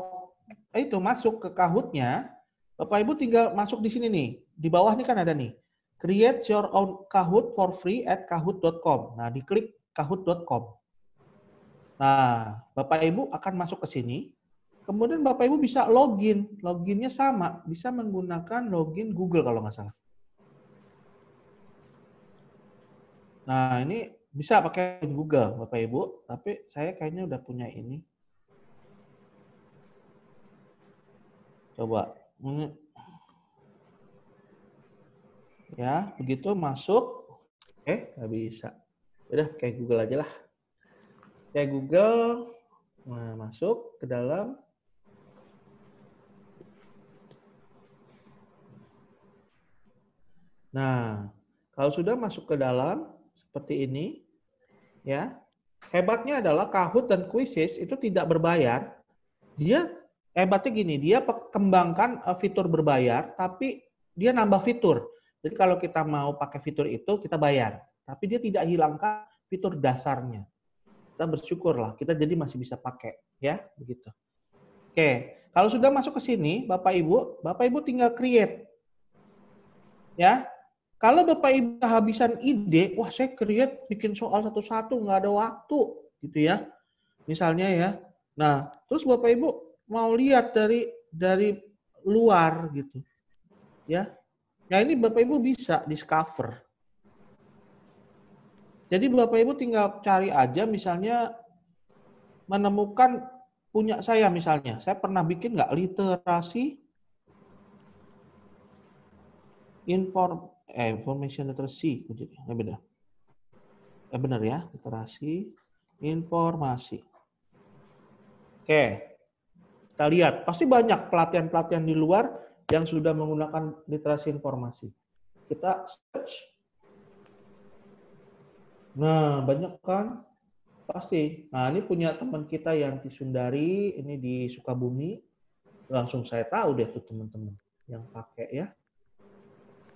itu masuk ke Kahoot-nya, Bapak Ibu tinggal masuk di sini nih. Di bawah nih kan ada nih. Create your own Kahoot for free at kahoot.com. Nah, diklik kahoot.com. Nah, Bapak Ibu akan masuk ke sini. Kemudian Bapak Ibu bisa login. Loginnya sama. Bisa menggunakan login Google kalau nggak salah. Nah, ini bisa pakai Google, Bapak Ibu. Tapi saya kayaknya udah punya ini. Coba. Ya, begitu masuk. Nggak bisa. Udah, kayak Google aja lah. Kayak Google. Nah, masuk ke dalam. Nah, kalau sudah masuk ke dalam, seperti ini, ya, hebatnya adalah Kahoot dan Quizzes itu tidak berbayar. Dia hebatnya gini, dia kembangkan fitur berbayar, tapi dia nambah fitur. Jadi kalau kita mau pakai fitur itu, kita bayar. Tapi dia tidak hilangkan fitur dasarnya. Kita bersyukurlah, kita jadi masih bisa pakai. Ya, begitu. Oke, kalau sudah masuk ke sini, Bapak Ibu tinggal create. Ya, kalau Bapak Ibu kehabisan ide, wah saya create bikin soal satu-satu, nggak ada waktu. Gitu ya. Misalnya ya. Nah, terus Bapak Ibu mau lihat dari luar gitu. Ya. Nah, ini Bapak Ibu bisa discover. Jadi Bapak Ibu tinggal cari aja misalnya menemukan punya saya misalnya. Saya pernah bikin nggak literasi information literacy. Beda. Benar ya, literasi informasi. Oke, kita lihat. Pasti banyak pelatihan-pelatihan di luar yang sudah menggunakan literasi informasi. Kita search. Nah, banyak kan? Pasti. Nah, ini punya teman kita yang di Sundari, ini di Sukabumi. Langsung saya tahu deh tuh teman-teman yang pakai ya.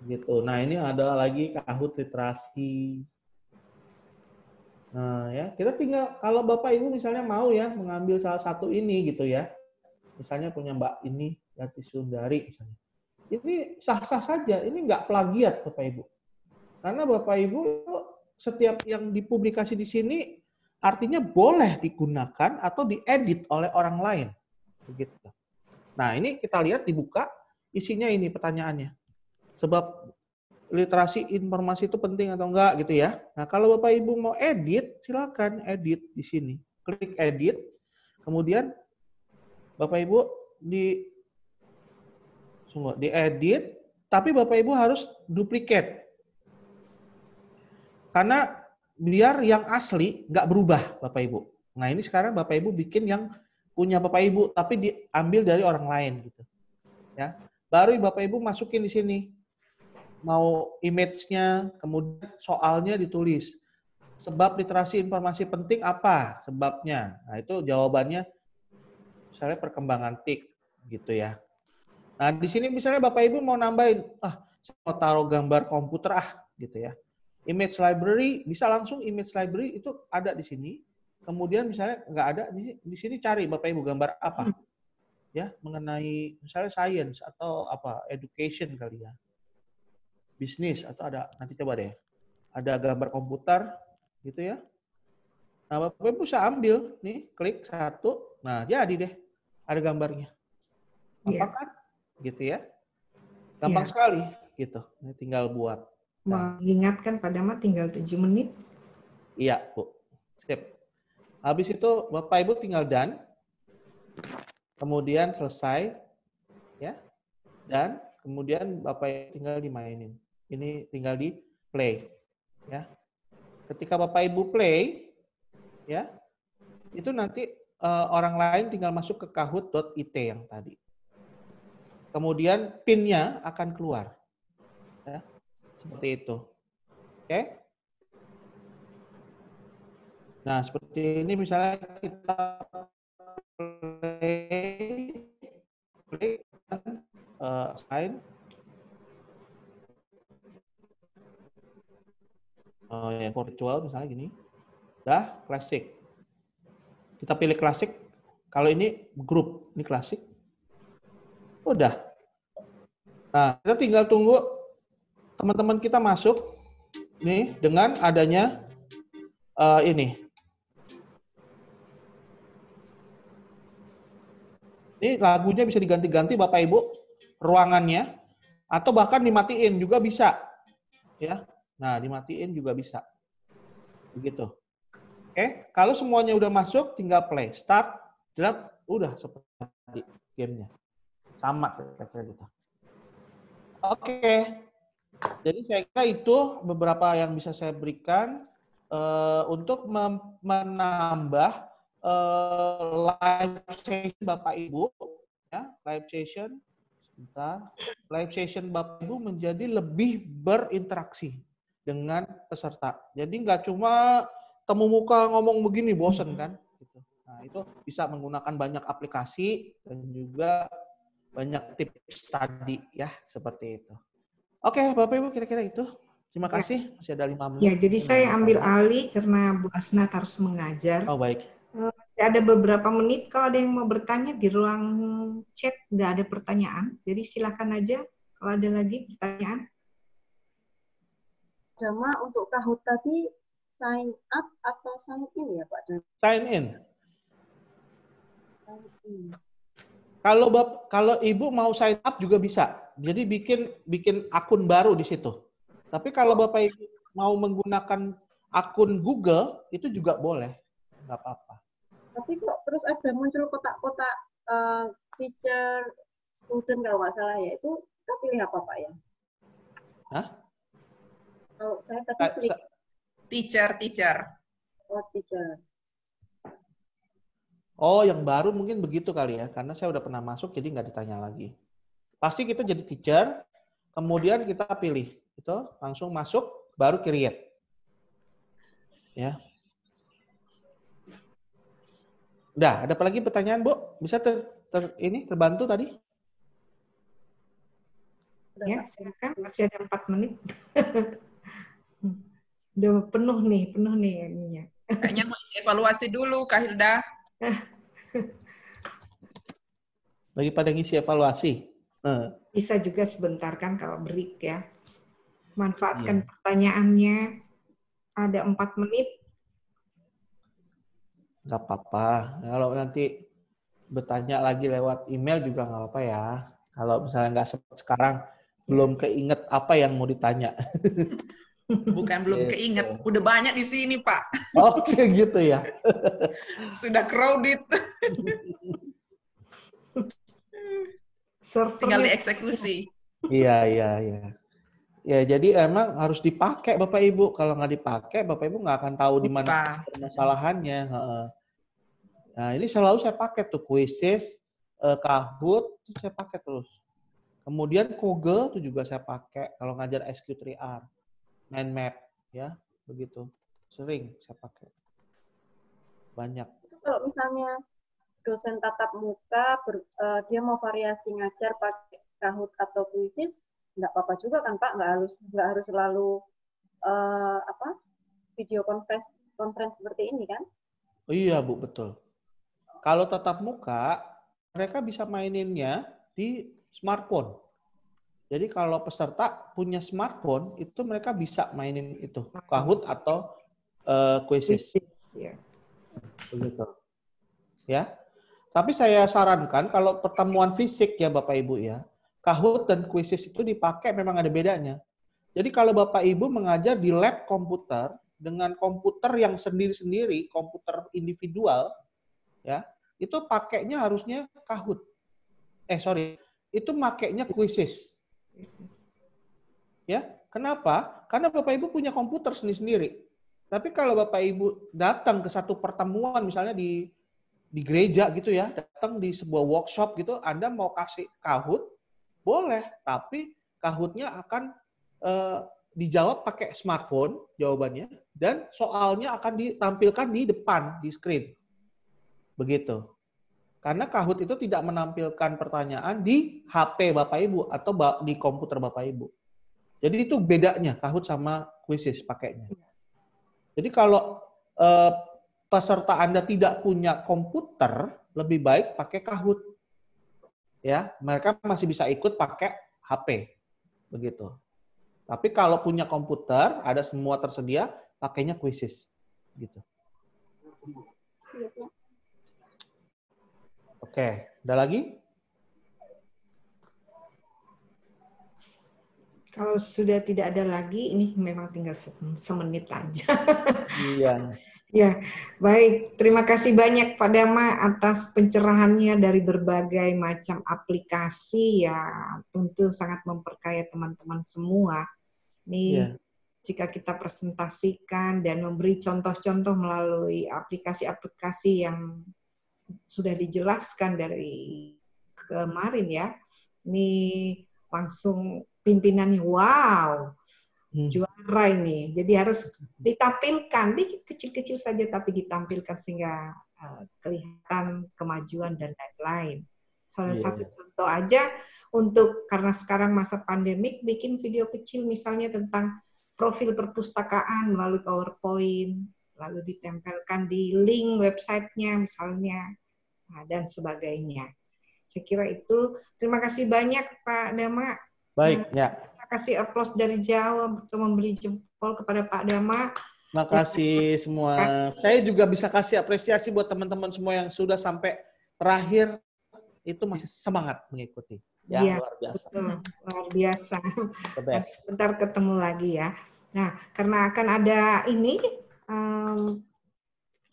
Gitu. Nah, ini ada lagi Kahoot literasi. Nah, ya, kita tinggal kalau Bapak Ibu misalnya mau ya mengambil salah satu ini gitu ya. Misalnya punya Mbak ini Yati Sundari misalnya. Ini sah-sah saja, ini nggak plagiat Bapak Ibu. Karena Bapak Ibu setiap yang dipublikasi di sini artinya boleh digunakan atau diedit oleh orang lain. Begitu. Nah, ini kita lihat dibuka, isinya ini pertanyaannya. Sebab literasi informasi itu penting atau enggak gitu ya. Nah, kalau Bapak Ibu mau edit, silakan edit di sini. Klik edit. Kemudian Bapak Ibu diedit, tapi Bapak Ibu harus duplicate. Karena biar yang asli nggak berubah Bapak Ibu. Nah, ini sekarang Bapak Ibu bikin yang punya Bapak Ibu tapi diambil dari orang lain gitu. Ya. Baru Bapak Ibu masukin di sini. Mau image-nya, kemudian soalnya ditulis. Sebab literasi informasi penting apa sebabnya? Nah, itu jawabannya misalnya perkembangan TIK gitu ya. Nah, di sini misalnya Bapak Ibu mau nambahin, saya mau taruh gambar komputer gitu ya. Image library, bisa langsung image library itu ada di sini. Kemudian misalnya nggak ada, di sini cari Bapak Ibu gambar apa. Ya, mengenai misalnya science atau apa, education kali ya. Bisnis atau ada, nanti coba deh. Ada gambar komputer gitu ya. Nah, Bapak Ibu bisa ambil nih, klik satu. Nah, jadi deh ada gambarnya. Apakah gitu ya? Gampang sekali gitu. Ini tinggal buat. Mengingatkan pada tinggal 7 menit. Iya, Bu. Sip. Habis itu Bapak Ibu tinggal done. Kemudian selesai ya. Dan kemudian Bapak Ibu tinggal dimainin. Ini tinggal di play ya. Ketika Bapak Ibu play ya, itu nanti orang lain tinggal masuk ke kahoot.it yang tadi. Kemudian PIN-nya akan keluar. Ya. Seperti itu. Oke. Nah, seperti ini misalnya kita play sign. Yang virtual misalnya gini. Dah, klasik. Kita pilih klasik. Kalau ini grup, ini klasik. Udah. Nah, kita tinggal tunggu teman-teman kita masuk nih dengan adanya ini. Ini lagunya bisa diganti-ganti Bapak Ibu, ruangannya, atau bahkan dimatiin juga bisa. Ya. Nah, dimatiin juga bisa. Begitu. Oke, kalau semuanya udah masuk, tinggal play. Start, drop, udah seperti gamenya. Sama kira-kira gitu. Oke. Jadi saya kira itu beberapa yang bisa saya berikan untuk menambah live session Bapak Ibu, ya, live session. Sebentar. Live session Bapak Ibu menjadi lebih berinteraksi dengan peserta. Jadi nggak cuma temu muka ngomong begini, bosen kan? Nah, itu bisa menggunakan banyak aplikasi dan juga banyak tips tadi ya, seperti itu. Oke, Bapak Ibu kira-kira itu. Terima kasih, masih ada 5 menit. Ya, jadi saya ambil alih karena Bu Asnat harus mengajar. Oh, baik. Masih ada beberapa menit, kalau ada yang mau bertanya di ruang chat, nggak ada pertanyaan. Jadi silakan aja kalau ada lagi pertanyaan. Cuma untuk Kahoot tadi, sign up atau sign in ya Pak? Sign in. Sign in. Kalau Ibu mau sign up juga bisa. Jadi bikin akun baru di situ. Tapi kalau Bapak Ibu mau menggunakan akun Google itu juga boleh. Nggak apa-apa. Tapi kok terus ada muncul kotak-kotak teacher, student kalau nggak salah ya. Itu kita pilih apa Pak ya? Hah? Kalau saya tadi klik Teacher. Oh, teacher. Oh, yang baru mungkin begitu kali ya, karena saya udah pernah masuk, jadi nggak ditanya lagi. Pasti kita jadi teacher, kemudian kita pilih, itu langsung masuk, baru create. Ya. Udah, ada apa lagi pertanyaan, Bu? Bisa terbantu tadi? Ya, silakan. Masih ada 4 menit. Udah penuh nih ininya. Kayaknya mau isi evaluasi dulu, Kak Hilda. Daripada ngisi evaluasi. Bisa juga sebentar kan kalau break ya. Manfaatkan pertanyaannya. Ada 4 menit. Nggak apa-apa. Kalau nanti bertanya lagi lewat email juga nggak apa-apa ya. Kalau misalnya nggak sekarang, belum keinget apa yang mau ditanya. Bukan belum keinget, udah banyak di sini, Pak. Oh, kayak gitu ya. Sudah crowded. Tinggal dieksekusi. Iya. Ya, jadi emang harus dipakai Bapak Ibu. Kalau nggak dipakai, Bapak Ibu nggak akan tahu di mana permasalahannya. Nah, ini selalu saya pakai tuh Quizzes, Kahoot, itu saya pakai terus. Kemudian Google itu juga saya pakai kalau ngajar SQ3R, Mind Map, ya begitu. Sering saya pakai. Banyak. Kalau misalnya dosen tatap muka, dia mau variasi ngajar pakai Kahoot atau Quizzes, nggak apa-apa juga kan Pak? Nggak harus selalu video conference seperti ini kan? Oh, iya Bu, betul. Kalau tatap muka, mereka bisa maininnya di smartphone. Jadi kalau peserta punya smartphone, itu mereka bisa mainin itu, Kahoot atau Quizzes. Begitu. Ya. Tapi saya sarankan kalau pertemuan fisik ya Bapak Ibu ya, Kahoot dan Quizzes itu dipakai memang ada bedanya. Jadi kalau Bapak Ibu mengajar di lab komputer dengan komputer yang sendiri-sendiri, komputer individual, ya, itu pakainya harusnya Kahoot. Itu makainya Quizzes. Ya, kenapa? Karena Bapak Ibu punya komputer sendiri-sendiri. Tapi kalau Bapak Ibu datang ke satu pertemuan, misalnya di gereja gitu ya, datang di sebuah workshop gitu, Anda mau kasih Kahoot, boleh, tapi Kahoot-nya akan dijawab pakai smartphone, jawabannya, dan soalnya akan ditampilkan di depan, di screen. Begitu. Karena Kahoot itu tidak menampilkan pertanyaan di HP Bapak Ibu atau di komputer Bapak Ibu. Jadi itu bedanya Kahoot sama Quizzes pakainya. Jadi kalau peserta Anda tidak punya komputer, lebih baik pakai Kahoot. Ya, mereka masih bisa ikut pakai HP. Begitu. Tapi kalau punya komputer, ada semua tersedia, pakainya Quizzes. Gitu. Oke, ada lagi? Kalau sudah tidak ada lagi, ini memang tinggal semenit aja. Iya. Ya, baik. Terima kasih banyak Pak Dama atas pencerahannya dari berbagai macam aplikasi ya. Tentu sangat memperkaya teman-teman semua. Ini jika kita presentasikan dan memberi contoh-contoh melalui aplikasi-aplikasi yang sudah dijelaskan dari kemarin ya. Ini langsung pimpinannya wow. Juara ini. Jadi harus ditampilkan, dikit kecil-kecil saja tapi ditampilkan sehingga kelihatan kemajuan dan lain-lain. Salah satu contoh aja karena sekarang masa pandemik bikin video kecil misalnya tentang profil perpustakaan melalui PowerPoint, lalu ditempelkan di link websitenya misalnya, dan sebagainya. Saya kira itu. Terima kasih banyak Pak Dama. Baik, ya. Kasih aplaus dari jauh untuk memberi jempol kepada Pak Dama. Terima kasih semua. Saya juga bisa kasih apresiasi buat teman-teman semua yang sudah sampai terakhir itu masih semangat mengikuti. Ya, luar biasa. Betul, luar biasa. Sebentar ketemu lagi ya. Nah, karena akan ada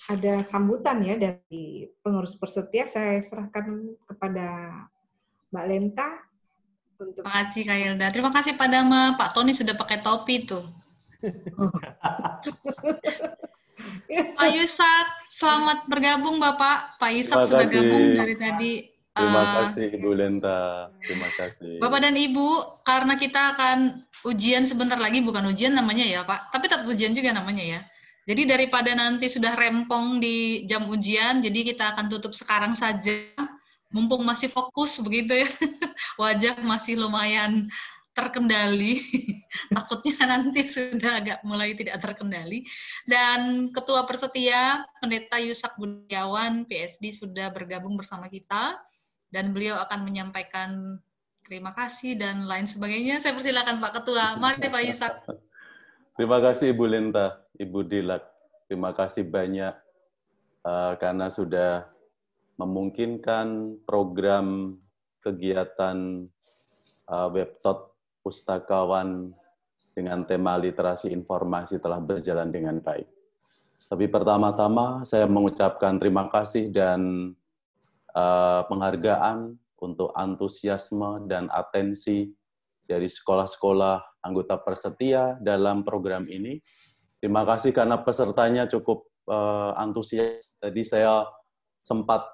ada sambutan ya dari pengurus Persetia, saya serahkan kepada Mbak Lenta. Terima kasih Kak Hilda. Terima kasih Pak Dama. Pak Tony sudah pakai topi tuh. Pak Yusak, selamat bergabung Bapak. Pak Yusak Terima sudah kasih. gabung dari tadi. Terima kasih Ibu Lenta. Terima kasih. Bapak dan Ibu, karena kita akan ujian sebentar lagi, bukan ujian namanya ya Pak, tapi tetap ujian juga namanya ya. Jadi daripada nanti sudah rempong di jam ujian, jadi kita akan tutup sekarang saja, mumpung masih fokus begitu ya. Wajah masih lumayan terkendali, takutnya nanti sudah agak mulai tidak terkendali. Dan Ketua Persetia, Pendeta Yusak Budiawan, PSD, sudah bergabung bersama kita, dan beliau akan menyampaikan terima kasih dan lain sebagainya. Saya persilakan Pak Ketua. Mari Pak Yusak. Terima kasih Ibu Lenta, Ibu Dilak. Terima kasih banyak karena sudah memungkinkan program kegiatan Webtot Pustakawan dengan tema literasi informasi telah berjalan dengan baik. Tapi pertama-tama saya mengucapkan terima kasih dan penghargaan untuk antusiasme dan atensi dari sekolah-sekolah anggota Persetia dalam program ini. Terima kasih karena pesertanya cukup antusias. Tadi saya sempat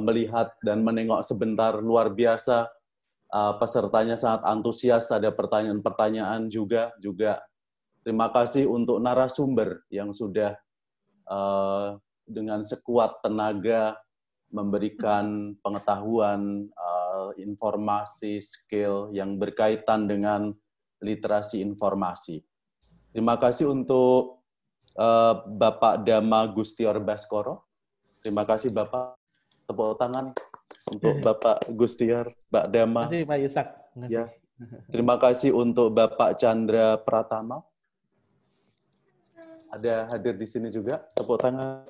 melihat dan menengok sebentar, luar biasa. Pesertanya sangat antusias, ada pertanyaan-pertanyaan juga. Terima kasih untuk narasumber yang sudah dengan sekuat tenaga memberikan pengetahuan, informasi, skill yang berkaitan dengan literasi informasi. Terima kasih untuk Bapak Dama Gustior Baskoro. Terima kasih Bapak. Tepuk tangan untuk Bapak Gustiar, Mbak Dama. Terima kasih Pak Yusak. Ya. Terima kasih untuk Bapak Chandra Pratama. Ada hadir di sini juga, tepuk tangan.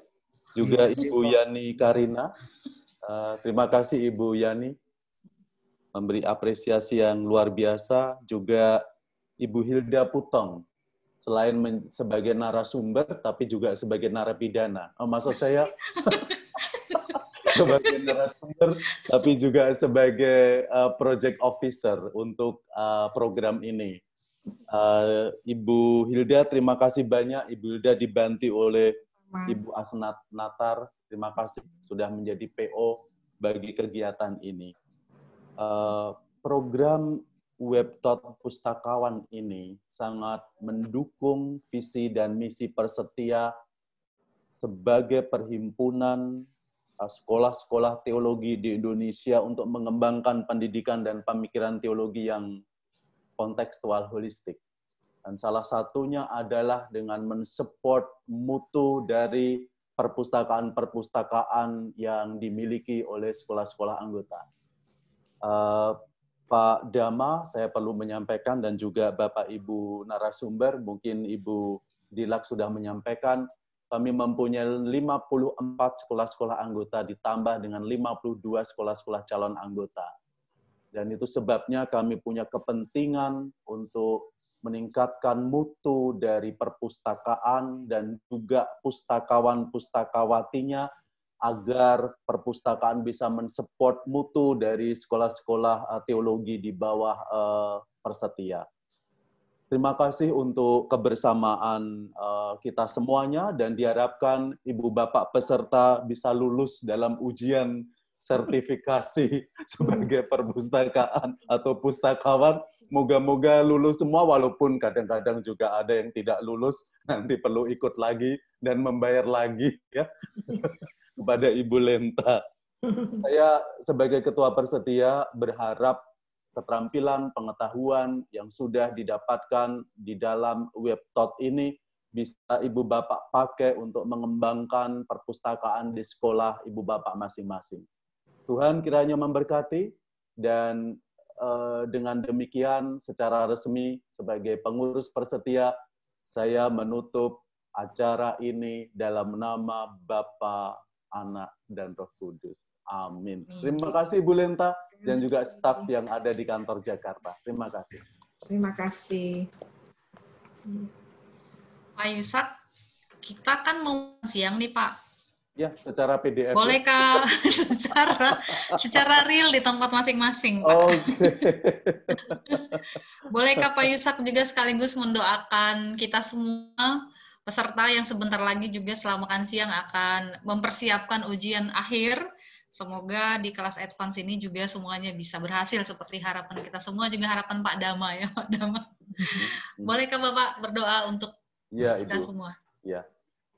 Juga Ibu Yani Karina. Terima kasih Ibu Yani. Memberi apresiasi yang luar biasa. Juga Ibu Hilda Putong. Selain sebagai narasumber, tapi juga sebagai narapidana. Maksud saya, sebagai narasumber, tapi juga sebagai project officer untuk program ini. Ibu Hilda, terima kasih banyak. Ibu Hilda dibantu oleh Ibu Asnat Natar. Terima kasih sudah menjadi PO bagi kegiatan ini. Program Webtot Pustakawan ini sangat mendukung visi dan misi Persetia sebagai perhimpunan sekolah-sekolah teologi di Indonesia untuk mengembangkan pendidikan dan pemikiran teologi yang kontekstual holistik. Dan salah satunya adalah dengan mensupport mutu dari perpustakaan-perpustakaan yang dimiliki oleh sekolah-sekolah anggota. Pak Dama, saya perlu menyampaikan, dan juga Bapak Ibu narasumber, mungkin Ibu Dilak sudah menyampaikan, kami mempunyai 54 sekolah-sekolah anggota ditambah dengan 52 sekolah-sekolah calon anggota. Dan itu sebabnya kami punya kepentingan untuk meningkatkan mutu dari perpustakaan dan juga pustakawan-pustakawatinya agar perpustakaan bisa mensupport mutu dari sekolah-sekolah teologi di bawah Persetia. Terima kasih untuk kebersamaan kita semuanya dan diharapkan Ibu Bapak peserta bisa lulus dalam ujian sertifikasi sebagai perpustakaan atau pustakawan. Moga-moga lulus semua, walaupun kadang-kadang juga ada yang tidak lulus, nanti perlu ikut lagi dan membayar lagi ya kepada Ibu Lenta. Saya sebagai Ketua Persetia berharap keterampilan, pengetahuan yang sudah didapatkan di dalam Webtot ini bisa Ibu Bapak pakai untuk mengembangkan perpustakaan di sekolah Ibu Bapak masing-masing. Tuhan kiranya memberkati, dan dengan demikian secara resmi sebagai pengurus Persetia, saya menutup acara ini dalam nama Bapa, Anak, dan Roh Kudus. Amin. Terima kasih Bu Lenta dan juga staf yang ada di kantor Jakarta. Terima kasih. Terima kasih. Pak Yusak, kita kan mau siang nih Pak. Ya, secara PDF. Boleh Kak, secara real di tempat masing-masing, Pak. Oke. Boleh Kak Pak Yusak juga sekaligus mendoakan kita semua peserta yang sebentar lagi juga setelah makan siang akan mempersiapkan ujian akhir. Semoga di kelas advance ini juga semuanya bisa berhasil seperti harapan kita semua, juga harapan Pak Dama ya, Pak Dama. Bolehkah Bapak berdoa untuk kita semua? Ya.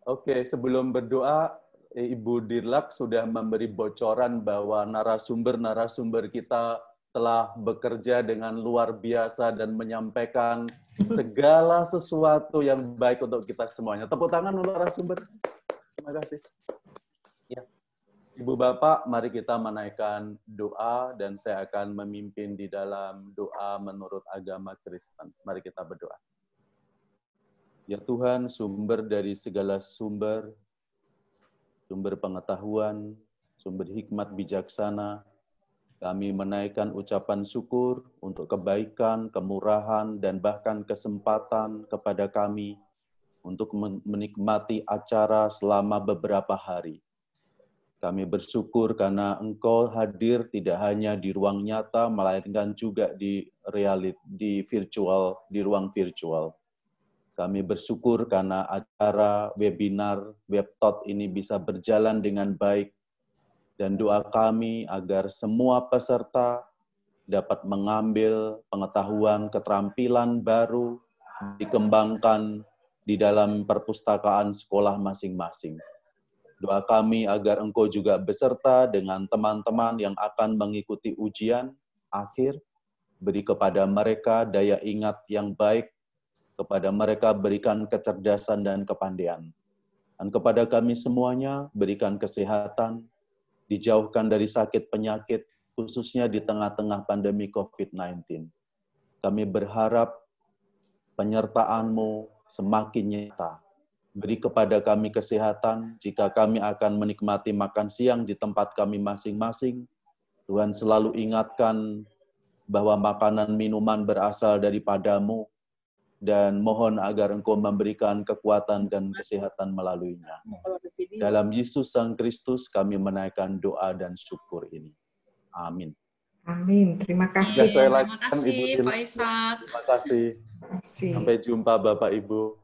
Oke, sebelum berdoa, Ibu Dirlak sudah memberi bocoran bahwa narasumber-narasumber kita telah bekerja dengan luar biasa dan menyampaikan segala sesuatu yang baik untuk kita semuanya. Tepuk tangan untuk narasumber. Terima kasih. Ya. Ibu Bapak, mari kita menaikkan doa dan saya akan memimpin di dalam doa menurut agama Kristen. Mari kita berdoa. Ya Tuhan, sumber dari segala sumber pengetahuan, sumber hikmat bijaksana, kami menaikkan ucapan syukur untuk kebaikan, kemurahan, dan bahkan kesempatan kepada kami untuk menikmati acara selama beberapa hari. Kami bersyukur karena Engkau hadir tidak hanya di ruang nyata, melainkan juga di ruang virtual. Kami bersyukur karena acara webinar WebTalk ini bisa berjalan dengan baik, dan doa kami agar semua peserta dapat mengambil pengetahuan, keterampilan baru, dikembangkan di dalam perpustakaan sekolah masing-masing. Doa kami agar Engkau juga beserta dengan teman-teman yang akan mengikuti ujian akhir, beri kepada mereka daya ingat yang baik, kepada mereka berikan kecerdasan dan kepandaian. Dan kepada kami semuanya berikan kesehatan, dijauhkan dari sakit penyakit, khususnya di tengah-tengah pandemi COVID-19. Kami berharap penyertaan-Mu semakin nyata. Beri kepada kami kesehatan jika kami akan menikmati makan siang di tempat kami masing-masing. Tuhan selalu ingatkan bahwa makanan minuman berasal daripada-Mu, dan mohon agar Engkau memberikan kekuatan dan kesehatan melaluinya. Dalam Yesus Sang Kristus kami menaikkan doa dan syukur ini. Amin. Amin. Terima kasih. Terima kasih Pak Ishak. Terima kasih. Sampai jumpa Bapak Ibu.